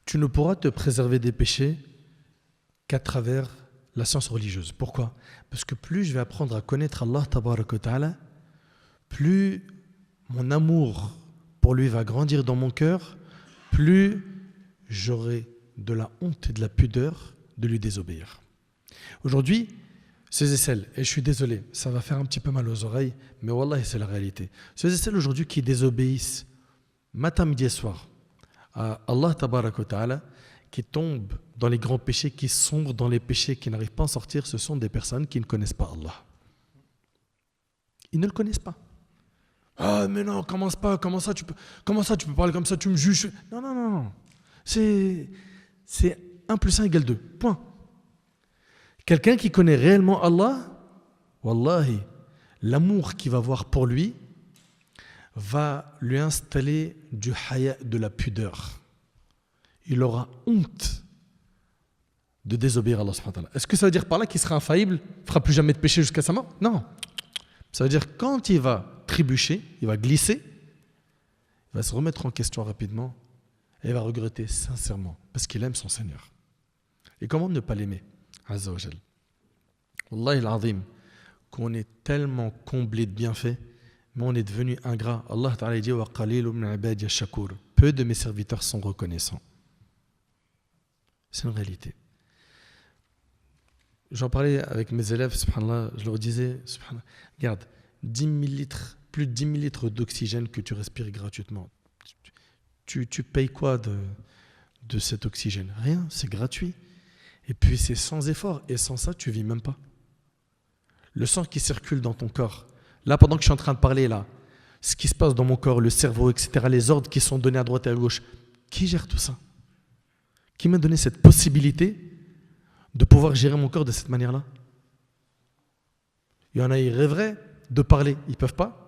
Tu ne pourras te préserver des péchés qu'à travers la science religieuse. Pourquoi ? Parce que plus je vais apprendre à connaître Allah Tabaraka wa Ta'ala, plus mon amour pour lui va grandir dans mon cœur, plus j'aurai de la honte et de la pudeur de lui désobéir. Aujourd'hui, ceux et celles, et je suis désolé, ça va faire un petit peu mal aux oreilles, mais wallah, c'est la réalité. Ceux et celles aujourd'hui qui désobéissent matin, midi et soir à Allah Tabaraka wa Ta'ala, qui tombent dans les grands péchés, qui sombrent dans les péchés, qui n'arrivent pas à en sortir, ce sont des personnes qui ne connaissent pas Allah. Ils ne le connaissent pas. Ah mais non, commence pas, comment ça tu peux parler comme ça, tu me juges. Non. C'est 1 plus 1 égale 2. Point. Quelqu'un qui connaît réellement Allah, wallahi, l'amour qu'il va avoir pour lui va lui installer du haya, de la pudeur. Il aura honte de désobéir à Allah subhanahu wa ta'ala. Est-ce que ça veut dire par là qu'il sera infaillible, ne fera plus jamais de péché jusqu'à sa mort ? Non. Ça veut dire que quand il va trébucher, il va glisser, il va se remettre en question rapidement et il va regretter sincèrement parce qu'il aime son Seigneur. Et comment ne pas l'aimer ? Azza wa Jal. Wallahi al-azim, qu'on est tellement comblé de bienfaits, mais on est devenu ingrat. Allah Ta'ala dit wa qalilun min ibadiya shakur. Peu de mes serviteurs sont reconnaissants. C'est une réalité. J'en parlais avec mes élèves, subhanallah, je leur disais, subhanallah, regarde, 10 000 litres, plus de 10 000 litres d'oxygène que tu respires gratuitement. Tu payes quoi de cet oxygène ? Rien, c'est gratuit. Et puis c'est sans effort. Et sans ça, tu ne vis même pas. Le sang qui circule dans ton corps, là, pendant que je suis en train de parler, là, ce qui se passe dans mon corps, le cerveau, etc., les ordres qui sont donnés à droite et à gauche, qui gère tout ça ? Qui m'a donné cette possibilité de pouvoir gérer mon corps de cette manière-là ? Il y en a, ils rêveraient de parler, ils ne peuvent pas.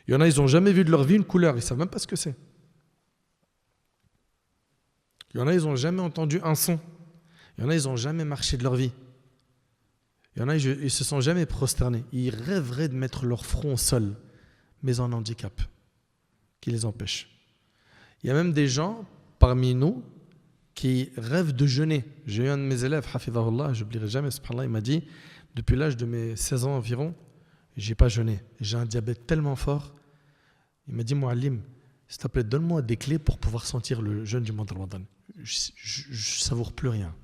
Il y en a, ils n'ont jamais vu de leur vie une couleur, ils ne savent même pas ce que c'est. Il y en a, ils n'ont jamais entendu un son. Il y en a, ils n'ont jamais marché de leur vie. Il y en a, ils ne se sont jamais prosternés. Ils rêveraient de mettre leur front au sol, mais en handicap, qui les empêche. Il y a même des gens parmi nous qui rêvent de jeûner. J'ai eu un de mes élèves, Hafidahullah, je n'oublierai jamais, subhanallah, il m'a dit, depuis l'âge de mes 16 ans environ, je n'ai pas jeûné. J'ai un diabète tellement fort. Il m'a dit, Mouallim, s'il te plaît, donne-moi des clés pour pouvoir sentir le jeûne du mois de Ramadan. Je ne savoure plus rien.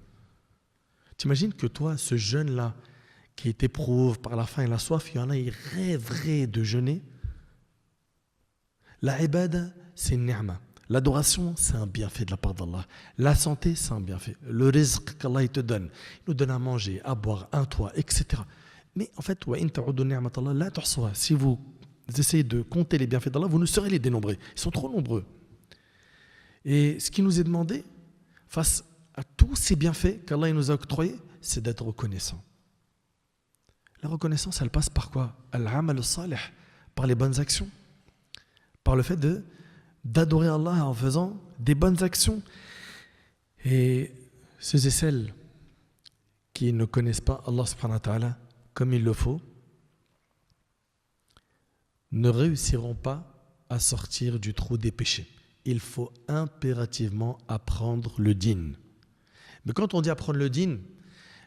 T'imagines que toi, ce jeûne-là, qui t'éprouve par la faim et la soif, il y en a, ils rêveraient de jeûner. La ibada, c'est une ni'ma. L'adoration, c'est un bienfait de la part d'Allah. La santé, c'est un bienfait. Le rizq qu'Allah te donne, il nous donne à manger, à boire, un toit, etc. Mais en fait, si vous essayez de compter les bienfaits d'Allah, vous ne saurez les dénombrer. Ils sont trop nombreux. Et ce qui nous est demandé, face à tous ces bienfaits qu'Allah nous a octroyés, c'est d'être reconnaissant. La reconnaissance, elle passe par quoi? Al-amal al-salih, par les bonnes actions. Par le fait d'adorer Allah en faisant des bonnes actions. Et ceux et celles qui ne connaissent pas Allah subhanahu wa ta'ala comme il le faut, ne réussiront pas à sortir du trou des péchés. Il faut impérativement apprendre le din. Mais quand on dit apprendre le din,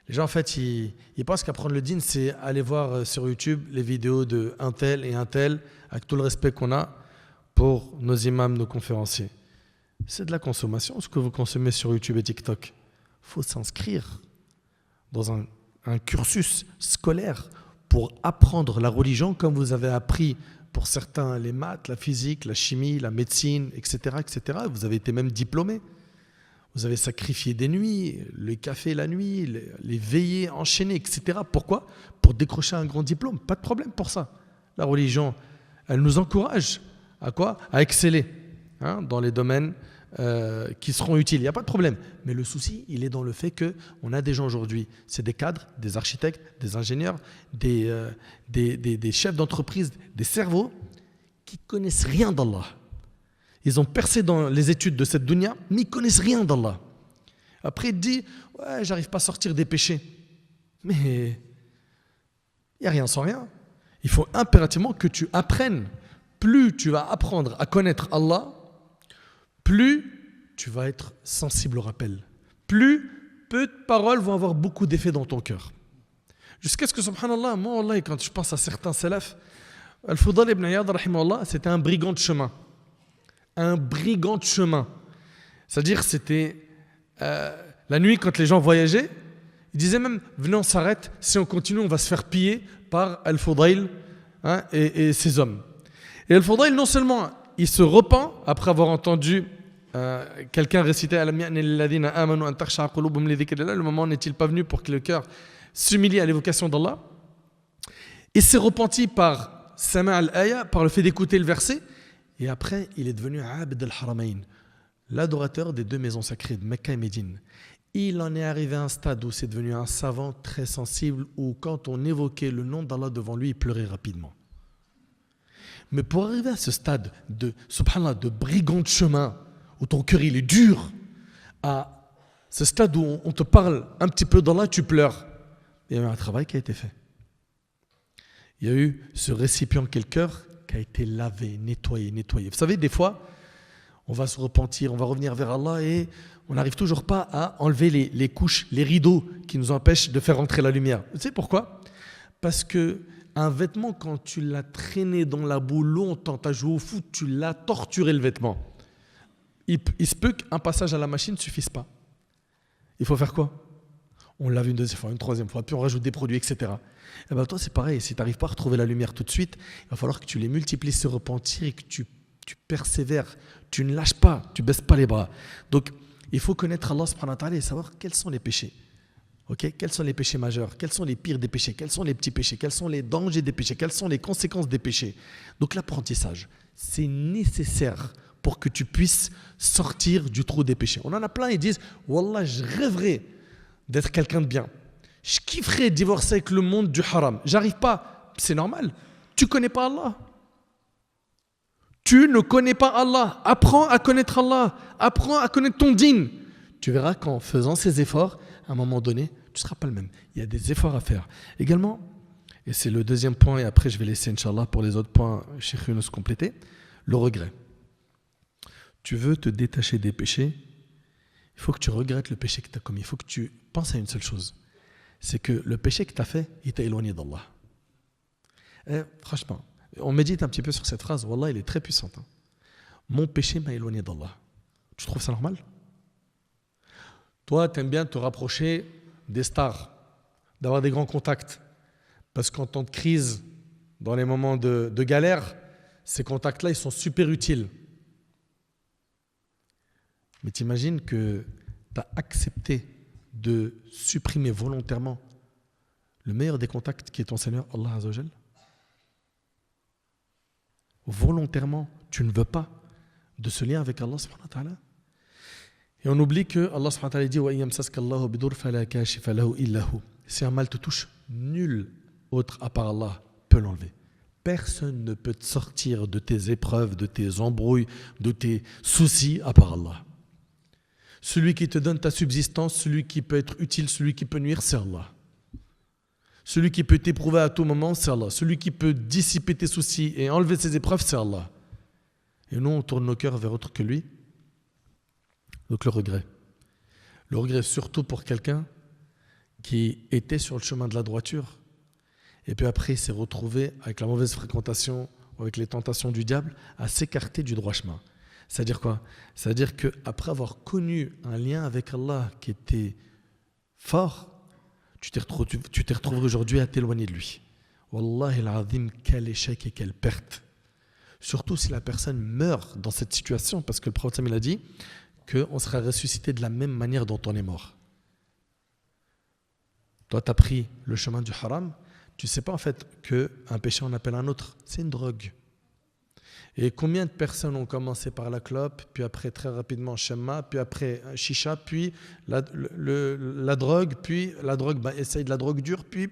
les gens en fait ils pensent qu'apprendre le din c'est aller voir sur YouTube les vidéos de un tel et un tel, avec tout le respect qu'on a pour nos imams, nos conférenciers. C'est de la consommation, ce que vous consommez sur YouTube et TikTok. Il faut s'inscrire dans un cursus scolaire pour apprendre la religion comme vous avez appris pour certains les maths, la physique, la chimie, la médecine, etc., etc. Vous avez été même diplômé. Vous avez sacrifié des nuits, le café la nuit, les veillées enchaînées, etc. Pourquoi? Pour décrocher un grand diplôme. Pas de problème pour ça. La religion, elle nous encourage à quoi? À exceller dans les domaines qui seront utiles. Il n'y a pas de problème. Mais le souci, il est dans le fait qu'on a des gens aujourd'hui, c'est des cadres, des architectes, des ingénieurs, des chefs d'entreprise, des cerveaux qui ne connaissent rien d'Allah. Ils ont percé dans les études de cette dunya, mais ils ne connaissent rien d'Allah. Après, il dit, ouais, j'arrive pas à sortir des péchés. Mais il n'y a rien sans rien. Il faut impérativement que tu apprennes. Plus tu vas apprendre à connaître Allah, plus tu vas être sensible au rappel. Plus peu de paroles vont avoir beaucoup d'effet dans ton cœur. Jusqu'à ce que, subhanallah, moi, Allah, quand je pense à certains salafs, Al-Fudal ibn Iyad, rahimahullah, c'était un brigand de chemin. Un brigand de chemin. C'est-à-dire, c'était la nuit, quand les gens voyageaient, ils disaient même, venez, on s'arrête, si on continue, on va se faire piller par Al-Fudayl et ses hommes. Et Al-Fudayl, non seulement il se repent après avoir entendu quelqu'un réciter le moment n'est-il pas venu pour que le cœur s'humilie à l'évocation d'Allah. Il s'est repenti par Sama' al-Aya, par le fait d'écouter le verset, et après il est devenu Abd al-Haramayn, l'adorateur des deux maisons sacrées de Mecca et Médine. Il en est arrivé à un stade où c'est devenu un savant très sensible, où quand on évoquait le nom d'Allah devant lui, il pleurait rapidement. Mais pour arriver à ce stade subhanallah, de brigand de chemin, où ton cœur il est dur, à ce stade où on te parle un petit peu d'Allah, tu pleures, il y a eu un travail qui a été fait. Il y a eu ce récipient qu'est le cœur qui a été lavé, nettoyé. Vous savez, des fois, on va se repentir, on va revenir vers Allah et on n'arrive toujours pas à enlever les couches, les rideaux qui nous empêchent de faire rentrer la lumière. Vous savez pourquoi? Parce que un vêtement, quand tu l'as traîné dans la boue longtemps, tu as joué au foot, tu l'as torturé le vêtement. Il se peut qu'un passage à la machine ne suffise pas. Il faut faire quoi? On lave une deuxième fois, une troisième fois, puis on rajoute des produits, etc. Et bien toi, c'est pareil. Si tu n'arrives pas à retrouver la lumière tout de suite, il va falloir que tu les multiplies, ce repentir, et que tu persévères. Tu ne lâches pas, tu ne baisses pas les bras. Donc, il faut connaître Allah subhanahu wa ta'ala et savoir quels sont les péchés. Okay? Quels sont les péchés majeurs? Quels sont les pires des péchés? Quels sont les petits péchés? Quels sont les dangers des péchés? Quelles sont les conséquences des péchés? Donc l'apprentissage, c'est nécessaire pour que tu puisses sortir du trou des péchés. On en a plein, ils disent « Wallah, je rêverais d'être quelqu'un de bien. Je kifferais divorcer avec le monde du haram. J'arrive pas. » C'est normal. Tu ne connais pas Allah. Tu ne connais pas Allah. Apprends à connaître Allah. Apprends à connaître ton din. tu verras qu'en faisant ces efforts, à un moment donné, tu ne seras pas le même. Il y a des efforts à faire. Également, et c'est le deuxième point, et après je vais laisser, Inch'Allah, pour les autres points, Cheikh Younous compléter, le regret. Tu veux te détacher des péchés, il faut que tu regrettes le péché que tu as commis. Il faut que tu penses à une seule chose. C'est que le péché que tu as fait, il t'a éloigné d'Allah. Et franchement, on médite un petit peu sur cette phrase. Wallah, elle est très puissante. Hein. Mon péché m'a éloigné d'Allah. Tu trouves ça normal? Toi, tu aimes bien te rapprocher des stars, d'avoir des grands contacts. Parce qu'en temps de crise, dans les moments de galère, ces contacts-là, ils sont super utiles. Mais t'imagines que tu as accepté de supprimer volontairement le meilleur des contacts qui est ton Seigneur, Allah Azza wa Jal. Volontairement, tu ne veux pas de ce lien avec Allah subhanahu wa ta'ala. Et on oublie que Allah subhanahu wa ta'ala dit wa yamsaska Allahu bidur fala kashifa lahu illa hu. Si un mal te touche, nul autre à part Allah peut l'enlever. Personne ne peut te sortir de tes épreuves, de tes embrouilles, de tes soucis à part Allah. Celui qui te donne ta subsistance, celui qui peut être utile, celui qui peut nuire, c'est Allah. Celui qui peut t'éprouver à tout moment, c'est Allah. Celui qui peut dissiper tes soucis et enlever ses épreuves, c'est Allah. Et nous, on tourne nos cœurs vers autre que lui. Donc le regret. Le regret surtout pour quelqu'un qui était sur le chemin de la droiture et puis après il s'est retrouvé avec la mauvaise fréquentation, avec les tentations du diable, à s'écarter du droit chemin. C'est-à-dire quoi? C'est-à-dire qu'après avoir connu un lien avec Allah qui était fort, tu t'es retrouvé aujourd'hui à t'éloigner de lui. Wallahi al-azim, quel échec et quelle perte. Surtout si la personne meurt dans cette situation, parce que le prophète il a dit qu'on sera ressuscité de la même manière dont on est mort. Toi, tu as pris le chemin du haram, tu ne sais pas en fait qu'un péché en appelle un autre. C'est une drogue. Et combien de personnes ont commencé par la clope, puis après très rapidement Shamma, puis après Chicha, puis la drogue, puis la drogue, essaye de la drogue dure, puis.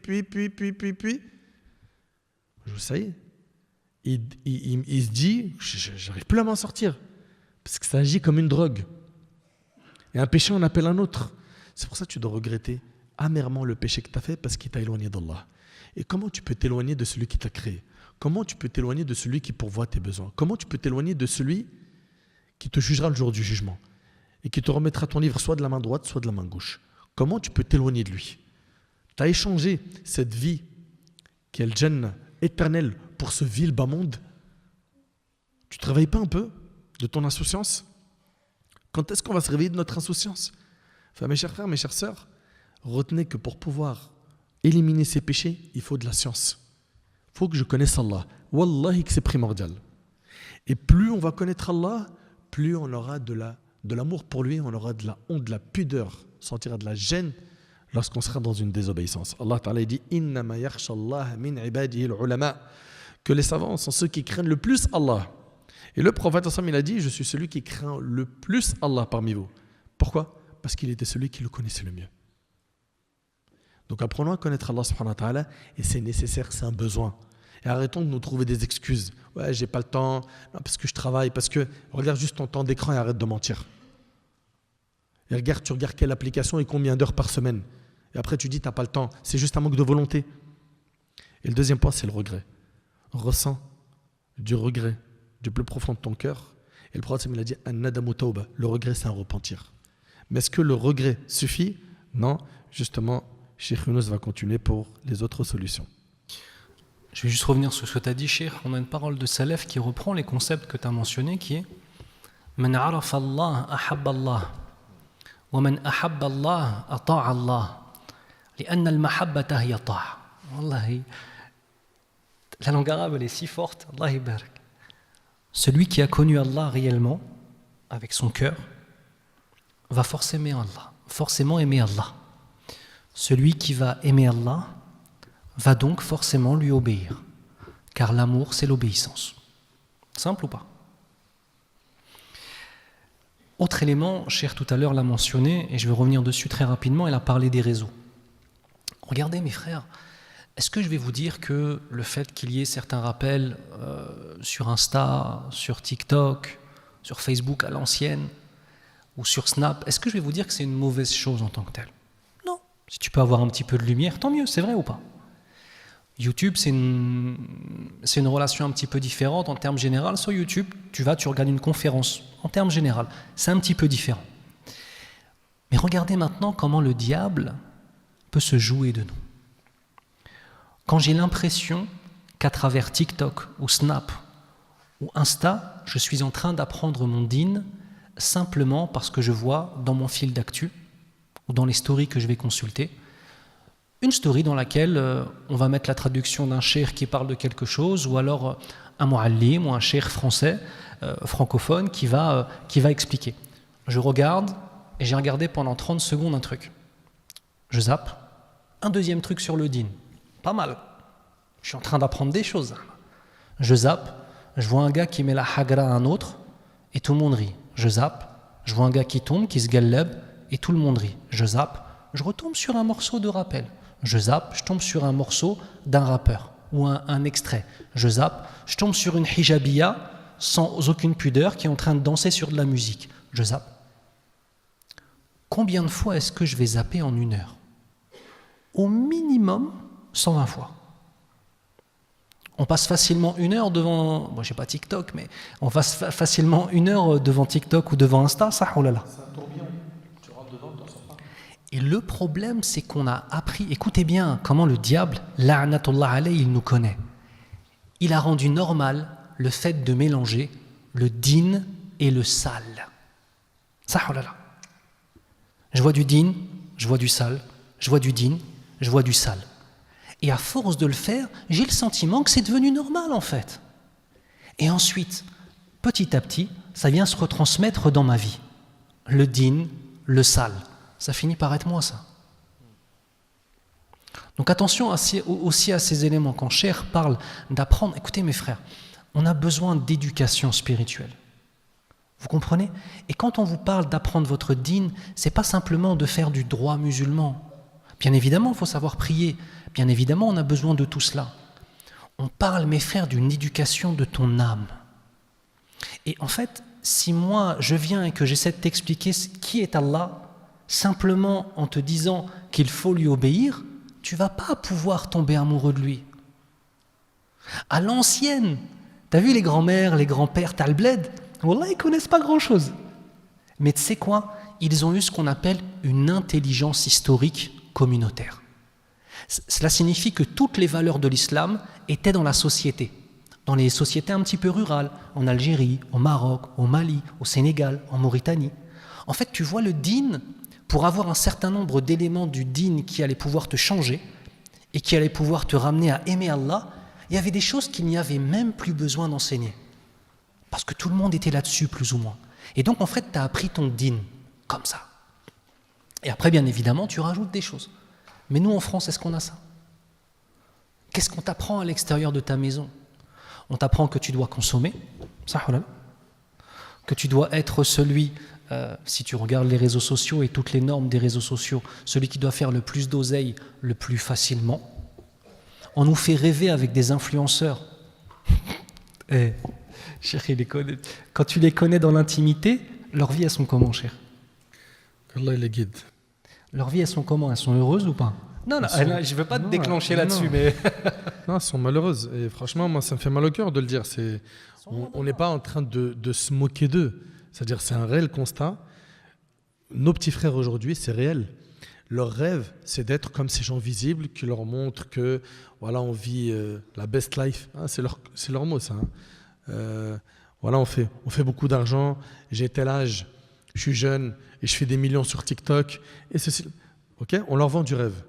Ça y est. Il se dit, j'arrive plus à m'en sortir. Parce que ça agit comme une drogue. Et un péché en appelle un autre. C'est pour ça que tu dois regretter amèrement le péché que tu as fait parce qu'il t'a éloigné d'Allah. Et comment tu peux t'éloigner de celui qui t'a créé? Comment tu peux t'éloigner de celui qui pourvoit tes besoins? Comment tu peux t'éloigner de celui qui te jugera le jour du jugement et qui te remettra ton livre soit de la main droite, soit de la main gauche? Comment tu peux t'éloigner de lui? Tu as échangé cette vie qui est le Jannah éternel pour ce vil bas monde. Tu ne te réveilles pas un peu de ton insouciance? Quand est-ce qu'on va se réveiller de notre insouciance? Enfin, mes chers frères, mes chères sœurs, retenez que pour pouvoir éliminer ces péchés, il faut de la science. Il faut que je connaisse Allah. Wallahi que c'est primordial. Et plus on va connaître Allah, plus on aura de l'amour pour lui, on aura de la honte, de la pudeur, on sentira de la gêne lorsqu'on sera dans une désobéissance. Allah Ta'ala dit Innama yakhsha Allah min ibadihi al-ulama, que les savants sont ceux qui craignent le plus Allah. Et le prophète il a dit je suis celui qui craint le plus Allah parmi vous. Pourquoi? Parce qu'il était celui qui le connaissait le mieux. Donc apprenons à connaître Allah subhanahu wa ta'ala, et c'est nécessaire, c'est un besoin. Et arrêtons de nous trouver des excuses. Ouais, j'ai pas le temps, non, parce que je travaille, parce que regarde juste ton temps d'écran et arrête de mentir. Et tu regardes quelle application et combien d'heures par semaine. Et après tu dis t'as pas le temps, c'est juste un manque de volonté. Et le deuxième point, c'est le regret. Ressens du regret du plus profond de ton cœur. Et le prophète il a dit An-nadamu tawba, le regret c'est un repentir. Mais est-ce que le regret suffit? Non, justement, Cheikh Younous va continuer pour les autres solutions. Je vais juste revenir sur ce que tu as dit, Cheikh. On a une parole de Salaf qui reprend les concepts que tu as mentionnés, qui est Man arafa Allah ahabba Allah, wa man ahabba Allah ata'a Allah, li'anna al-mahabbata hiya ta'a. Wallahi, la langue arabe elle est si forte. Allah barak. Celui qui a connu Allah réellement, avec son cœur, va forcément aimer Allah. Celui qui va aimer Allah va donc forcément lui obéir, car l'amour c'est l'obéissance. Simple ou pas? Autre élément, Cheikh tout à l'heure l'a mentionné, et je vais revenir dessus très rapidement, elle a parlé des réseaux. Regardez mes frères, est-ce que je vais vous dire que le fait qu'il y ait certains rappels sur Insta, sur TikTok, sur Facebook à l'ancienne, ou sur Snap, est-ce que je vais vous dire que c'est une mauvaise chose en tant que telle? Non. Si tu peux avoir un petit peu de lumière, tant mieux, c'est vrai ou pas? YouTube, c'est une relation un petit peu différente en termes généraux. Sur YouTube, tu regardes une conférence. En termes généraux, c'est un petit peu différent. Mais regardez maintenant comment le diable peut se jouer de nous. Quand j'ai l'impression qu'à travers TikTok ou Snap ou Insta, je suis en train d'apprendre mon dîn simplement parce que je vois dans mon fil d'actu ou dans les stories que je vais consulter, une story dans laquelle on va mettre la traduction d'un cheikh qui parle de quelque chose, ou alors un muallim ou un cheikh français, francophone, qui va expliquer. Je regarde, et j'ai regardé pendant 30 secondes un truc. Je zappe, un deuxième truc sur le dîn. Pas mal. Je suis en train d'apprendre des choses. Je zappe, je vois un gars qui met la hagra à un autre, et tout le monde rit. Je zappe, je vois un gars qui tombe, qui se galleb, et tout le monde rit. Je zappe, je retombe sur un morceau de rappel. Je zappe, je tombe sur un morceau d'un rappeur ou un extrait. Je zappe, je tombe sur une hijabiya sans aucune pudeur qui est en train de danser sur de la musique. Je zappe. Combien de fois est-ce que je vais zapper en 1 heure? Au minimum 120 fois. On passe facilement 1 heure devant, bon, j'ai pas TikTok, mais on passe facilement 1 heure devant TikTok ou devant Insta, ça, oh là là. Et le problème, c'est qu'on a appris, écoutez bien, comment le diable, la'natullah alayhi, il nous connaît. Il a rendu normal le fait de mélanger le din et le sale. Ça, oh là là. Je vois du din, je vois du sale, je vois du din, je vois du sale. Et à force de le faire, j'ai le sentiment que c'est devenu normal en fait. Et ensuite, petit à petit, ça vient se retransmettre dans ma vie. Le din, le sale. Ça finit par être moi, ça. Donc attention aussi à ces éléments. Quand Cheikh parle d'apprendre, écoutez mes frères, on a besoin d'éducation spirituelle. Vous comprenez? Et quand on vous parle d'apprendre votre dîn, c'est pas simplement de faire du droit musulman. Bien évidemment, il faut savoir prier. Bien évidemment, on a besoin de tout cela. On parle, mes frères, d'une éducation de ton âme. Et en fait, si moi, je viens et que j'essaie de t'expliquer qui est Allah, simplement en te disant qu'il faut lui obéir, tu ne vas pas pouvoir tomber amoureux de lui. À l'ancienne, tu as vu les grands-mères, les grands-pères, t'as le bled, wallah, ils ne connaissent pas grand-chose. Mais tu sais quoi? Ils ont eu ce qu'on appelle une intelligence historique communautaire. Cela signifie que toutes les valeurs de l'islam étaient dans la société, dans les sociétés un petit peu rurales, en Algérie, au Maroc, au Mali, au Sénégal, en Mauritanie. En fait, tu vois le dîn, pour avoir un certain nombre d'éléments du dîn qui allaient pouvoir te changer et qui allaient pouvoir te ramener à aimer Allah, il y avait des choses qu'il n'y avait même plus besoin d'enseigner. Parce que tout le monde était là-dessus, plus ou moins. Et donc, en fait, tu as appris ton dîn, comme ça. Et après, bien évidemment, tu rajoutes des choses. Mais nous, en France, est-ce qu'on a ça? Qu'est-ce qu'on t'apprend à l'extérieur de ta maison? On t'apprend que tu dois consommer, ça, que tu dois être celui... si tu regardes les réseaux sociaux et toutes les normes des réseaux sociaux, celui qui doit faire le plus d'oseille le plus facilement. On nous fait rêver avec des influenceurs. Chérie, quand tu les connais dans l'intimité, leurs vies, elles sont comment, cher? Allah les guide. Leurs vies, elles sont comment? Elles sont heureuses ou pas? Non, je ne veux pas te déclencher là-dessus, mais... Non, elles sont malheureuses. Et franchement, moi, ça me fait mal au cœur de le dire. On n'est pas en train de se moquer d'eux. C'est-à-dire, c'est un réel constat. Nos petits frères aujourd'hui, c'est réel. Leur rêve, c'est d'être comme ces gens visibles qui leur montrent que, voilà, on vit la best life. Hein, c'est leur mot, ça. Hein. Voilà, on fait beaucoup d'argent. J'ai tel âge, je suis jeune et je fais des millions sur TikTok. Et ceci, ok, on leur vend du rêve.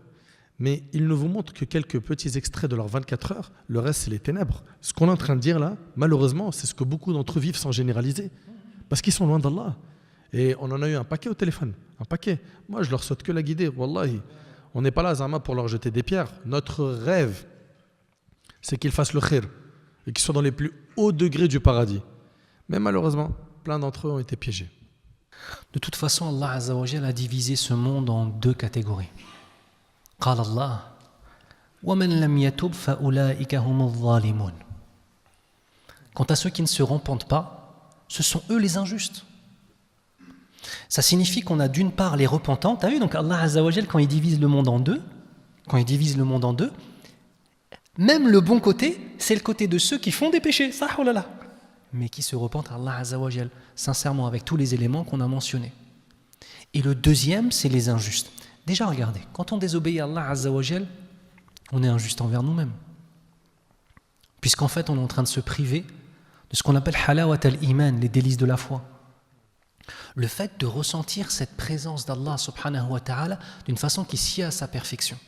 Mais ils ne vous montrent que quelques petits extraits de leurs 24 heures. Le reste, c'est les ténèbres. Ce qu'on est en train de dire là, malheureusement, c'est ce que beaucoup d'entre eux vivent sans généraliser. Parce qu'ils sont loin d'Allah. Et on en a eu un paquet au téléphone. Un paquet. Moi, je leur souhaite que la guider. Wallahi. On n'est pas là, Zama, pour leur jeter des pierres. Notre rêve, c'est qu'ils fassent le khir. Et qu'ils soient dans les plus hauts degrés du paradis. Mais malheureusement, plein d'entre eux ont été piégés. De toute façon, Allah Azza wa Jalla a divisé ce monde en 2 catégories. قال الله ومن لم يتب فأولئك هم الظالمون. Quant à ceux qui ne se repentent pas, ce sont eux les injustes. Ça signifie qu'on a d'une part les repentants. Tu as vu, donc Allah Azza wa Jal, quand il divise le monde en deux, même le bon côté, c'est le côté de ceux qui font des péchés, ça, oh là là, mais qui se repentent à Allah Azza wa Jal, sincèrement, avec tous les éléments qu'on a mentionnés. Et le deuxième, c'est les injustes. Déjà, regardez, quand on désobéit à Allah Azza wa Jal, on est injuste envers nous-mêmes. Puisqu'en fait, on est en train de se priver de ce qu'on appelle halawat al-iman, les délices de la foi. Le fait de ressentir cette présence d'Allah subhanahu wa ta'ala d'une façon qui sied à sa perfection.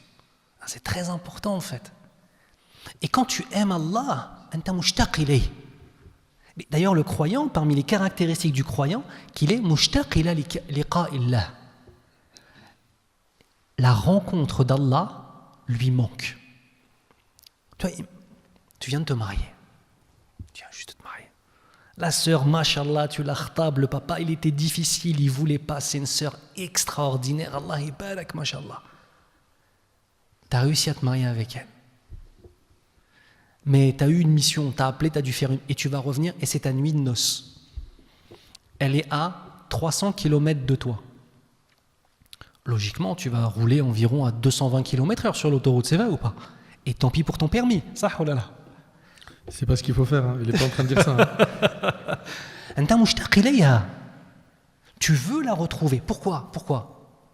C'est très important en fait. Et quand tu aimes Allah, anta mushtaq ilayh. D'ailleurs, le croyant, parmi les caractéristiques du croyant, qu'il est mushtaq ila liqa'illah. La rencontre d'Allah lui manque. Tu viens de te marier. Tu viens juste de te marier. La sœur, mashallah, tu l'as khtab, le papa, il était difficile, il voulait pas, c'est une sœur extraordinaire. Allah ibarak, mashallah. Tu as réussi à te marier avec elle. Mais tu as eu une mission, tu as appelé, tu as dû faire une... Et tu vas revenir, et c'est ta nuit de noces. Elle est à 300 km de toi. Logiquement, tu vas rouler environ à 220 km/h sur l'autoroute, c'est vrai ou pas? Et tant pis pour ton permis, ça, oh là là. C'est pas ce qu'il faut faire, hein. Il n'est pas en train de dire ça. Hein. Tu veux la retrouver. Pourquoi?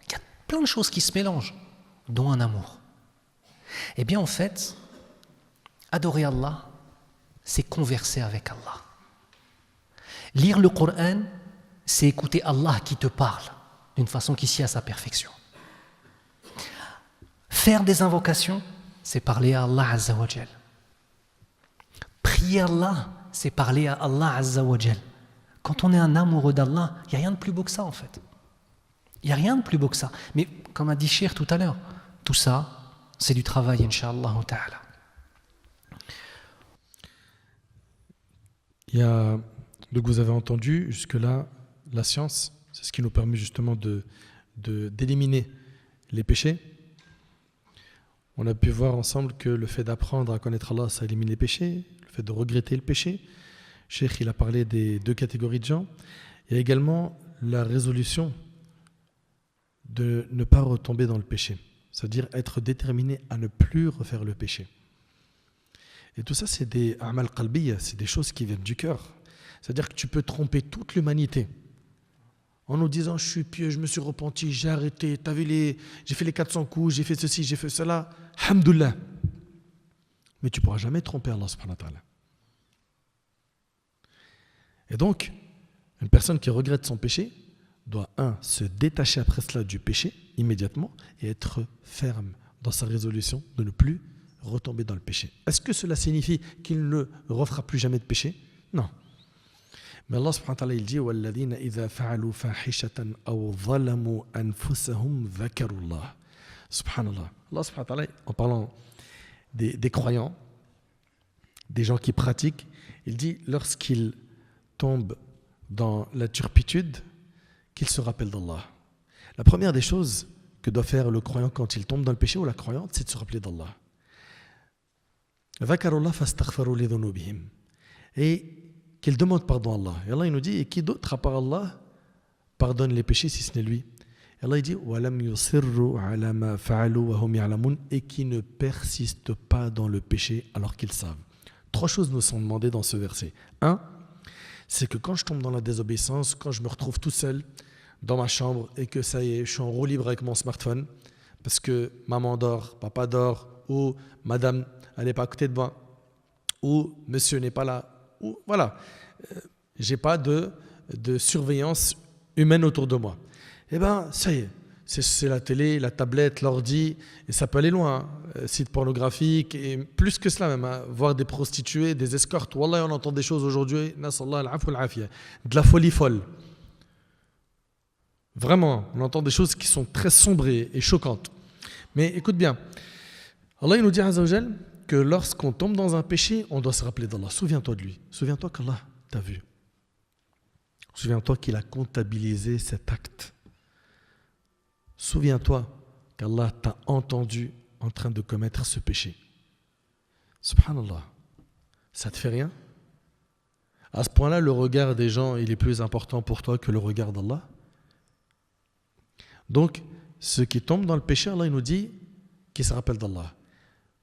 Il y a plein de choses qui se mélangent, dont un amour. Eh bien, en fait, adorer Allah, c'est converser avec Allah. Lire le Coran, c'est écouter Allah qui te parle d'une façon qui sied à sa perfection. Faire des invocations, c'est parler à Allah Azza wa Jal. Prier Allah, c'est parler à Allah Azza wa Jal. Quand on est un amoureux d'Allah, il n'y a rien de plus beau que ça en fait. Il n'y a rien de plus beau que ça. Mais comme a dit Cheikh tout à l'heure, tout ça, c'est du travail, Inch'Allah ta'ala. Donc vous avez entendu, jusque-là, la science, c'est ce qui nous permet justement d'éliminer les péchés. On a pu voir ensemble que le fait d'apprendre à connaître Allah, ça élimine les péchés. Le fait de regretter le péché. Cheikh, il a parlé des deux catégories de gens. Il y a également la résolution de ne pas retomber dans le péché. C'est-à-dire être déterminé à ne plus refaire le péché. Et tout ça, c'est des a'mal qalbiyya, c'est des choses qui viennent du cœur. C'est-à-dire que tu peux tromper toute l'humanité en nous disant je suis pieux, je me suis repenti, j'ai arrêté, j'ai fait les 400 coups, j'ai fait ceci, j'ai fait cela, hamdoullah. Mais tu ne pourras jamais tromper Allah subhanahu wa ta'ala. Et donc, une personne qui regrette son péché doit, se détacher après cela du péché immédiatement et être ferme dans sa résolution de ne plus retomber dans le péché. Est-ce que cela signifie qu'il ne refera plus jamais de péché? Non. Mais Allah subhanahu wa ta'ala il dit وَالَّذِينَ إِذَا فَعَلُوا فَاحِشَةً أَوْ ظَلَمُوا أَنفُسَهُمْ ذَكَرُوا اللَّهَ. Subhanallah. Allah subhanahu wa ta'ala, en parlant des croyants, des gens qui pratiquent, il dit lorsqu'ils tombent dans la turpitude, qu'ils se rappellent d'Allah. La première des choses que doit faire le croyant quand il tombe dans le péché ou la croyante, c'est de se rappeler d'Allah. ذَكَرُوا اللَّهَ فَاسْتَغْفَرُوا لِذُنُوبِهِمْ. Et qu'il demande pardon à Allah. Et Allah il nous dit, et qui d'autre à part Allah pardonne les péchés si ce n'est lui? Et Allah il dit وَلَمْ يُصِرُّوا عَلَى مَا فَعَلُوا وَهُمْ يَعْلَمُونَ. Et qui ne persistent pas dans le péché alors qu'ils savent. 3 choses nous sont demandées dans ce verset. 1, c'est que quand je tombe dans la désobéissance, quand je me retrouve tout seul dans ma chambre et que ça y est, je suis en roue libre avec mon smartphone parce que maman dort, papa dort, ou madame elle n'est pas à côté de moi, ou monsieur n'est pas là, ou voilà, j'ai pas de surveillance humaine autour de moi. Eh bien, ça y est, c'est la télé, la tablette, l'ordi, et ça peut aller loin, sites pornographiques, et plus que cela même, voir des prostituées, des escortes. Wallah, on entend des choses aujourd'hui, nasallah al-afwa al-afia, de la folie folle. Vraiment, on entend des choses qui sont très sombres et choquantes. Mais écoute bien, Allah il nous dit Azza wa Jal que lorsqu'on tombe dans un péché, on doit se rappeler d'Allah. Souviens-toi de lui. Souviens-toi qu'Allah t'a vu. Souviens-toi qu'il a comptabilisé cet acte. Souviens-toi qu'Allah t'a entendu en train de commettre ce péché. Subhanallah. Ça te fait rien? À ce point-là, le regard des gens, il est plus important pour toi que le regard d'Allah? Donc, ceux qui tombent dans le péché, Allah il nous dit qu'ils se rappellent d'Allah.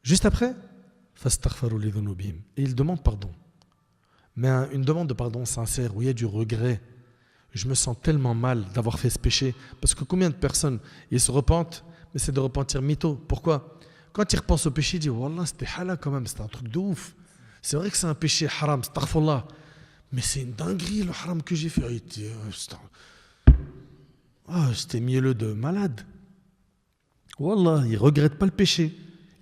Juste après, fastaghfiru li dhunubihim. Et ils demandent pardon. Mais une demande de pardon sincère, où il y a du regret. Je me sens tellement mal d'avoir fait ce péché. Parce que combien de personnes, ils se repentent, mais c'est de repentir mytho. Pourquoi? Quand ils repensent au péché, ils disent Wallah, c'était halal quand même, c'était un truc de ouf. C'est vrai que c'est un péché haram, astaghfirullah. Mais c'est une dinguerie le haram que j'ai fait. C'était mielleux de malade. Wallah, il ne regrette pas le péché.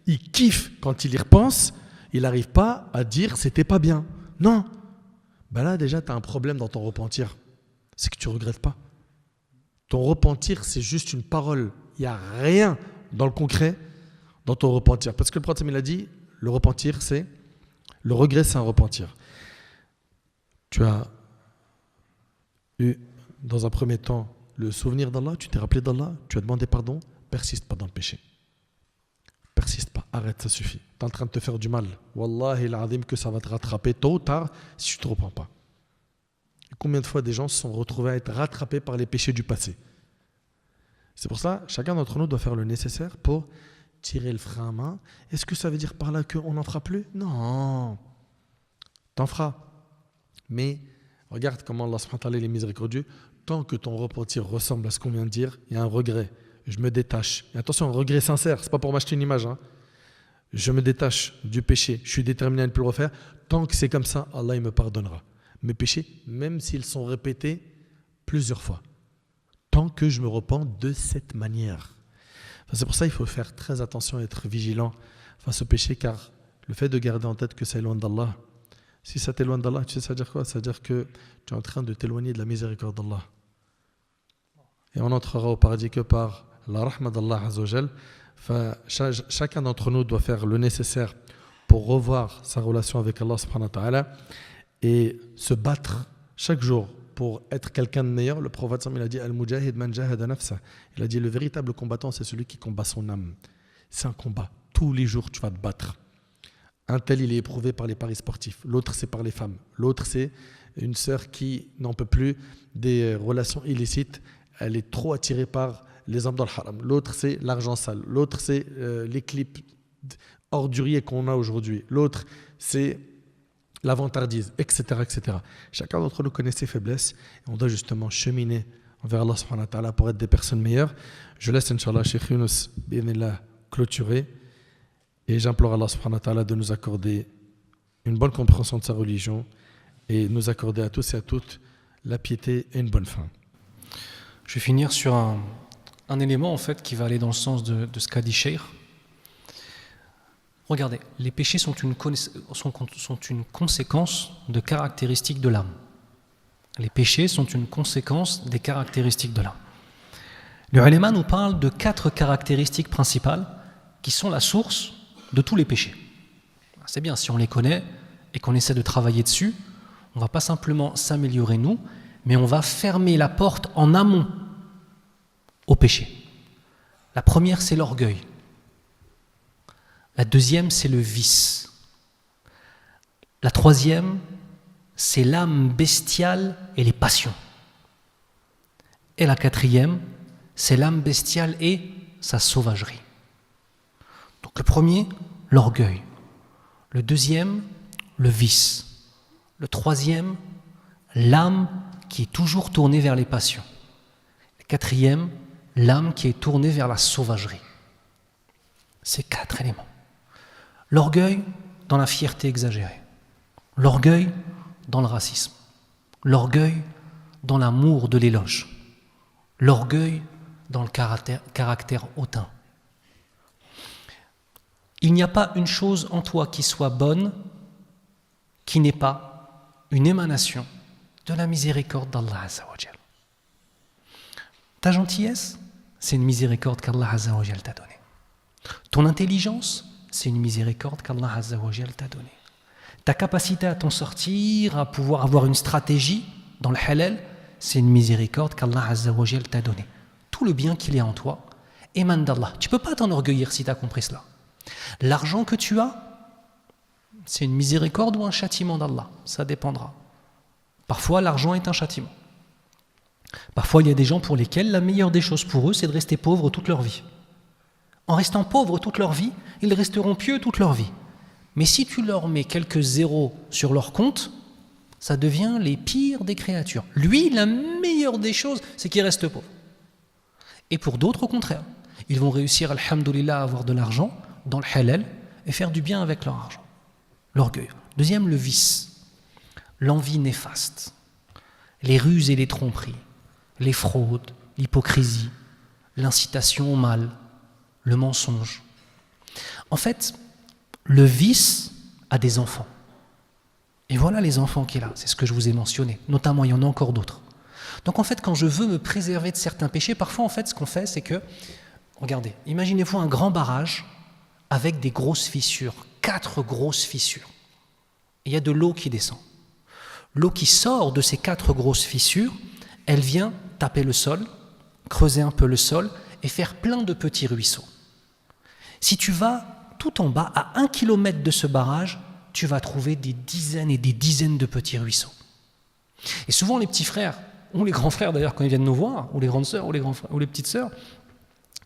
Il kiffe quand il y repense. Il n'arrive pas à dire c'était pas bien. Non. Ben là, déjà, tu as un problème dans ton repentir. C'est que tu ne regrettes pas. Ton repentir, c'est juste une parole. Il n'y a rien dans le concret dans ton repentir. Parce que le prophète, il a dit, le repentir, c'est... Le regret, c'est un repentir. Tu as eu, dans un premier temps, le souvenir d'Allah, tu t'es rappelé d'Allah, tu as demandé pardon, persiste pas dans le péché. Persiste pas, arrête, ça suffit. Tu es en train de te faire du mal. Wallahi l'azim que ça va te rattraper tôt ou tard si tu ne te repens pas. Et combien de fois des gens se sont retrouvés à être rattrapés par les péchés du passé? C'est pour ça, chacun d'entre nous doit faire le nécessaire pour tirer le frein à main. Est-ce que ça veut dire par là qu'on n'en fera plus? Non. T'en feras. Mais regarde comment Allah subhanahu wa ta'ala est miséricordieux. Tant que ton repentir ressemble à ce qu'on vient de dire, il y a un regret. Je me détache. Et attention, un regret sincère, c'est pas pour m'acheter une image. Je me détache du péché. Je suis déterminé à ne plus le refaire. Tant que c'est comme ça, Allah il me pardonnera mes péchés, même s'ils sont répétés plusieurs fois. Tant que je me repens de cette manière. C'est pour ça qu'il faut faire très attention et être vigilant face au péché, car le fait de garder en tête que ça éloigne d'Allah, si ça t'éloigne d'Allah, tu sais ça veut dire quoi? Ça veut dire que tu es en train de t'éloigner de la miséricorde d'Allah. Et on n'entrera au paradis que par la rahma d'Allah Azzawajal. Chacun d'entre nous doit faire le nécessaire pour revoir sa relation avec Allah subhanahu wa ta'ala et se battre chaque jour pour être quelqu'un de meilleur. Le prophète il a dit Al-Mujahid man jahada nafsa. Il a dit le véritable combattant, c'est celui qui combat son âme. C'est un combat. Tous les jours, tu vas te battre. Un tel, il est éprouvé par les paris sportifs. L'autre, c'est par les femmes. L'autre, c'est une sœur qui n'en peut plus des relations illicites. Elle est trop attirée par les hommes dans le haram. L'autre, c'est l'argent sale. L'autre, c'est les clips orduriers qu'on a aujourd'hui. L'autre, c'est la vantardise, etc., etc. Chacun d'entre nous connaît ses faiblesses et on doit justement cheminer envers Allah subhanahu wa ta'ala pour être des personnes meilleures. Je laisse, Inch'Allah, Cheikh Younous, bi'idhnillah, clôturer et j'implore Allah subhanahu wa ta'ala de nous accorder une bonne compréhension de sa religion et nous accorder à tous et à toutes la piété et une bonne fin. Je vais finir sur un élément en fait qui va aller dans le sens de ce qu'a dit Cheikh. Regardez, les péchés sont une conséquence de caractéristiques de l'âme. Les péchés sont une conséquence des caractéristiques de l'âme. Le ulama nous parle de 4 caractéristiques principales qui sont la source de tous les péchés. C'est bien, si on les connaît et qu'on essaie de travailler dessus, on ne va pas simplement s'améliorer nous, mais on va fermer la porte en amont au péché. La première, c'est l'orgueil. La deuxième, c'est le vice. La troisième, c'est l'âme bestiale et les passions. Et la quatrième, c'est l'âme bestiale et sa sauvagerie. Donc le premier, l'orgueil. Le deuxième, le vice. Le troisième, l'âme qui est toujours tournée vers les passions. Le quatrième, l'âme qui est tournée vers la sauvagerie. Ces 4 éléments. L'orgueil dans la fierté exagérée. L'orgueil dans le racisme. L'orgueil dans l'amour de l'éloge. L'orgueil dans le caractère hautain. Il n'y a pas une chose en toi qui soit bonne qui n'est pas une émanation de la miséricorde d'Allah Azza wa Jal. Ta gentillesse, c'est une miséricorde qu'Allah Azza wa Jal t'a donnée. Ton intelligence, c'est une miséricorde qu'Allah Azza wa Jal t'a donnée. Ta capacité à t'en sortir, à pouvoir avoir une stratégie dans le halal, c'est une miséricorde qu'Allah Azza wa Jal t'a donnée. Tout le bien qu'il y a en toi émane d'Allah. Tu ne peux pas t'enorgueillir si tu as compris cela. L'argent que tu as, c'est une miséricorde ou un châtiment d'Allah. Ça dépendra. Parfois, l'argent est un châtiment. Parfois, il y a des gens pour lesquels la meilleure des choses pour eux, c'est de rester pauvres toute leur vie. En restant pauvres toute leur vie, ils resteront pieux toute leur vie. Mais si tu leur mets quelques zéros sur leur compte, ça devient les pires des créatures. Lui, la meilleure des choses, c'est qu'il reste pauvre. Et pour d'autres, au contraire, ils vont réussir, alhamdoulilah, à avoir de l'argent dans le halal et faire du bien avec leur argent. L'orgueil. Deuxième, le vice. L'envie néfaste. Les ruses et les tromperies. Les fraudes, l'hypocrisie, l'incitation au mal, le mensonge. En fait, le vice a des enfants. Et voilà les enfants qu'il a, c'est ce que je vous ai mentionné. Notamment, il y en a encore d'autres. Donc en fait, quand je veux me préserver de certains péchés, parfois en fait, ce qu'on fait, c'est que, regardez, imaginez-vous un grand barrage avec des grosses fissures, 4 grosses fissures. Et il y a de l'eau qui descend. L'eau qui sort de ces 4 grosses fissures, elle vient taper le sol, creuser un peu le sol et faire plein de petits ruisseaux. Si tu vas tout en bas, à 1 kilomètre de ce barrage, tu vas trouver des dizaines et des dizaines de petits ruisseaux. Et souvent les petits frères, ou les grands frères d'ailleurs quand ils viennent nous voir, ou les grandes sœurs, ou les, grands frères, ou les petites sœurs,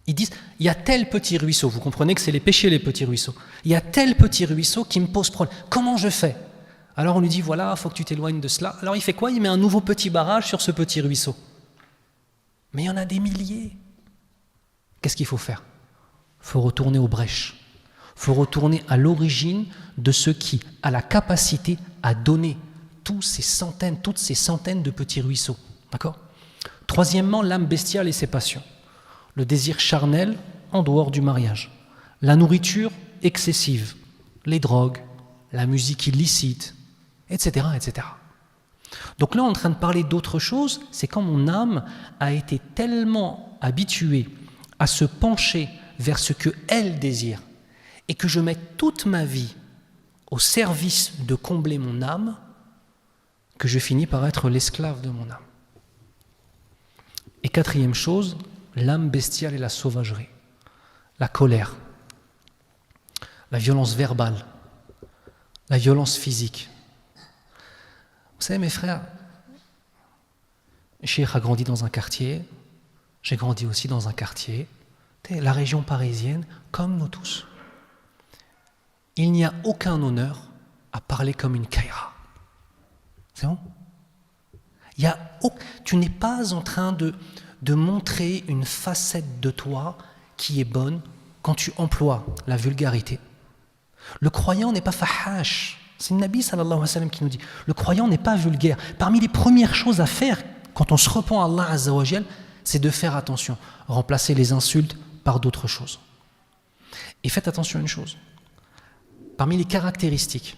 ils disent, il y a tel petit ruisseau, vous comprenez que c'est les péchés les petits ruisseaux, il y a tel petit ruisseau qui me pose problème, comment je fais ? Alors on lui dit, voilà, il faut que tu t'éloignes de cela. Alors il fait quoi ? Il met un nouveau petit barrage sur ce petit ruisseau. Mais il y en a des milliers. Qu'est-ce qu'il faut faire ? Il faut retourner aux brèches. Il faut retourner à l'origine de ce qui a la capacité à donner toutes ces centaines de petits ruisseaux. D'accord ? Troisièmement, l'âme bestiale et ses passions. Le désir charnel en dehors du mariage. La nourriture excessive. Les drogues. La musique illicite. Etc., etc. Donc là, on est en train de parler d'autre chose, c'est quand mon âme a été tellement habituée à se pencher vers ce qu'elle désire et que je mette toute ma vie au service de combler mon âme, que je finis par être l'esclave de mon âme. Et quatrième chose, l'âme bestiale et la sauvagerie, la colère, la violence verbale, la violence physique. Vous savez, mes frères, Cheikh a grandi dans un quartier, j'ai grandi aussi dans un quartier, la région parisienne, comme nous tous. Il n'y a aucun honneur à parler comme une caïra. C'est bon ? Tu n'es pas en train de montrer une facette de toi qui est bonne quand tu emploies la vulgarité. Le croyant n'est pas fahash. C'est le Nabi sallallahu alayhi wa sallam qui nous dit, le croyant n'est pas vulgaire. Parmi les premières choses à faire quand on se repent à Allah azza wa jal, c'est de faire attention, remplacer les insultes par d'autres choses. Et faites attention à une chose. Parmi les caractéristiques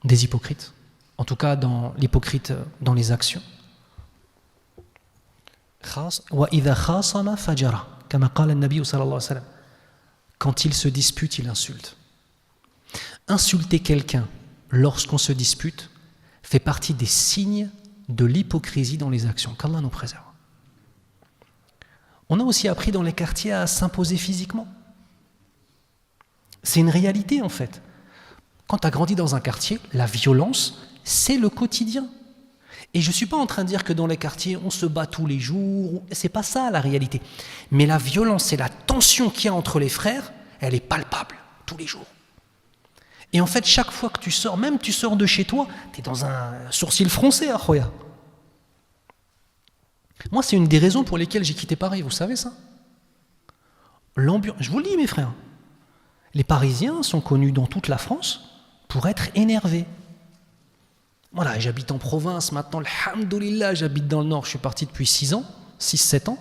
des hypocrites, en tout cas dans l'hypocrite dans les actions, وَإِذَا خَاصَمَ فَجَرَ كما قال النبي صلى الله عليه وسلم. Quand il se dispute, il insulte. Insulter quelqu'un lorsqu'on se dispute fait partie des signes de l'hypocrisie dans les actions. Qu'Allah nous préserve. On a aussi appris dans les quartiers à s'imposer physiquement. C'est une réalité en fait. Quand tu as grandi dans un quartier, la violence, c'est le quotidien. Et je ne suis pas en train de dire que dans les quartiers, on se bat tous les jours. C'est pas ça la réalité. Mais la violence et la tension qu'il y a entre les frères, elle est palpable tous les jours. Et en fait, chaque fois que tu sors, même tu sors de chez toi, tu es dans un sourcil froncé, Akhoya. Moi, c'est une des raisons pour lesquelles j'ai quitté Paris, vous savez ça ? L'ambiance, je vous le dis mes frères, les Parisiens sont connus dans toute la France pour être énervés. Voilà, j'habite en province maintenant, alhamdoulilah, j'habite dans le nord, je suis parti depuis 6 ans, 6-7 ans.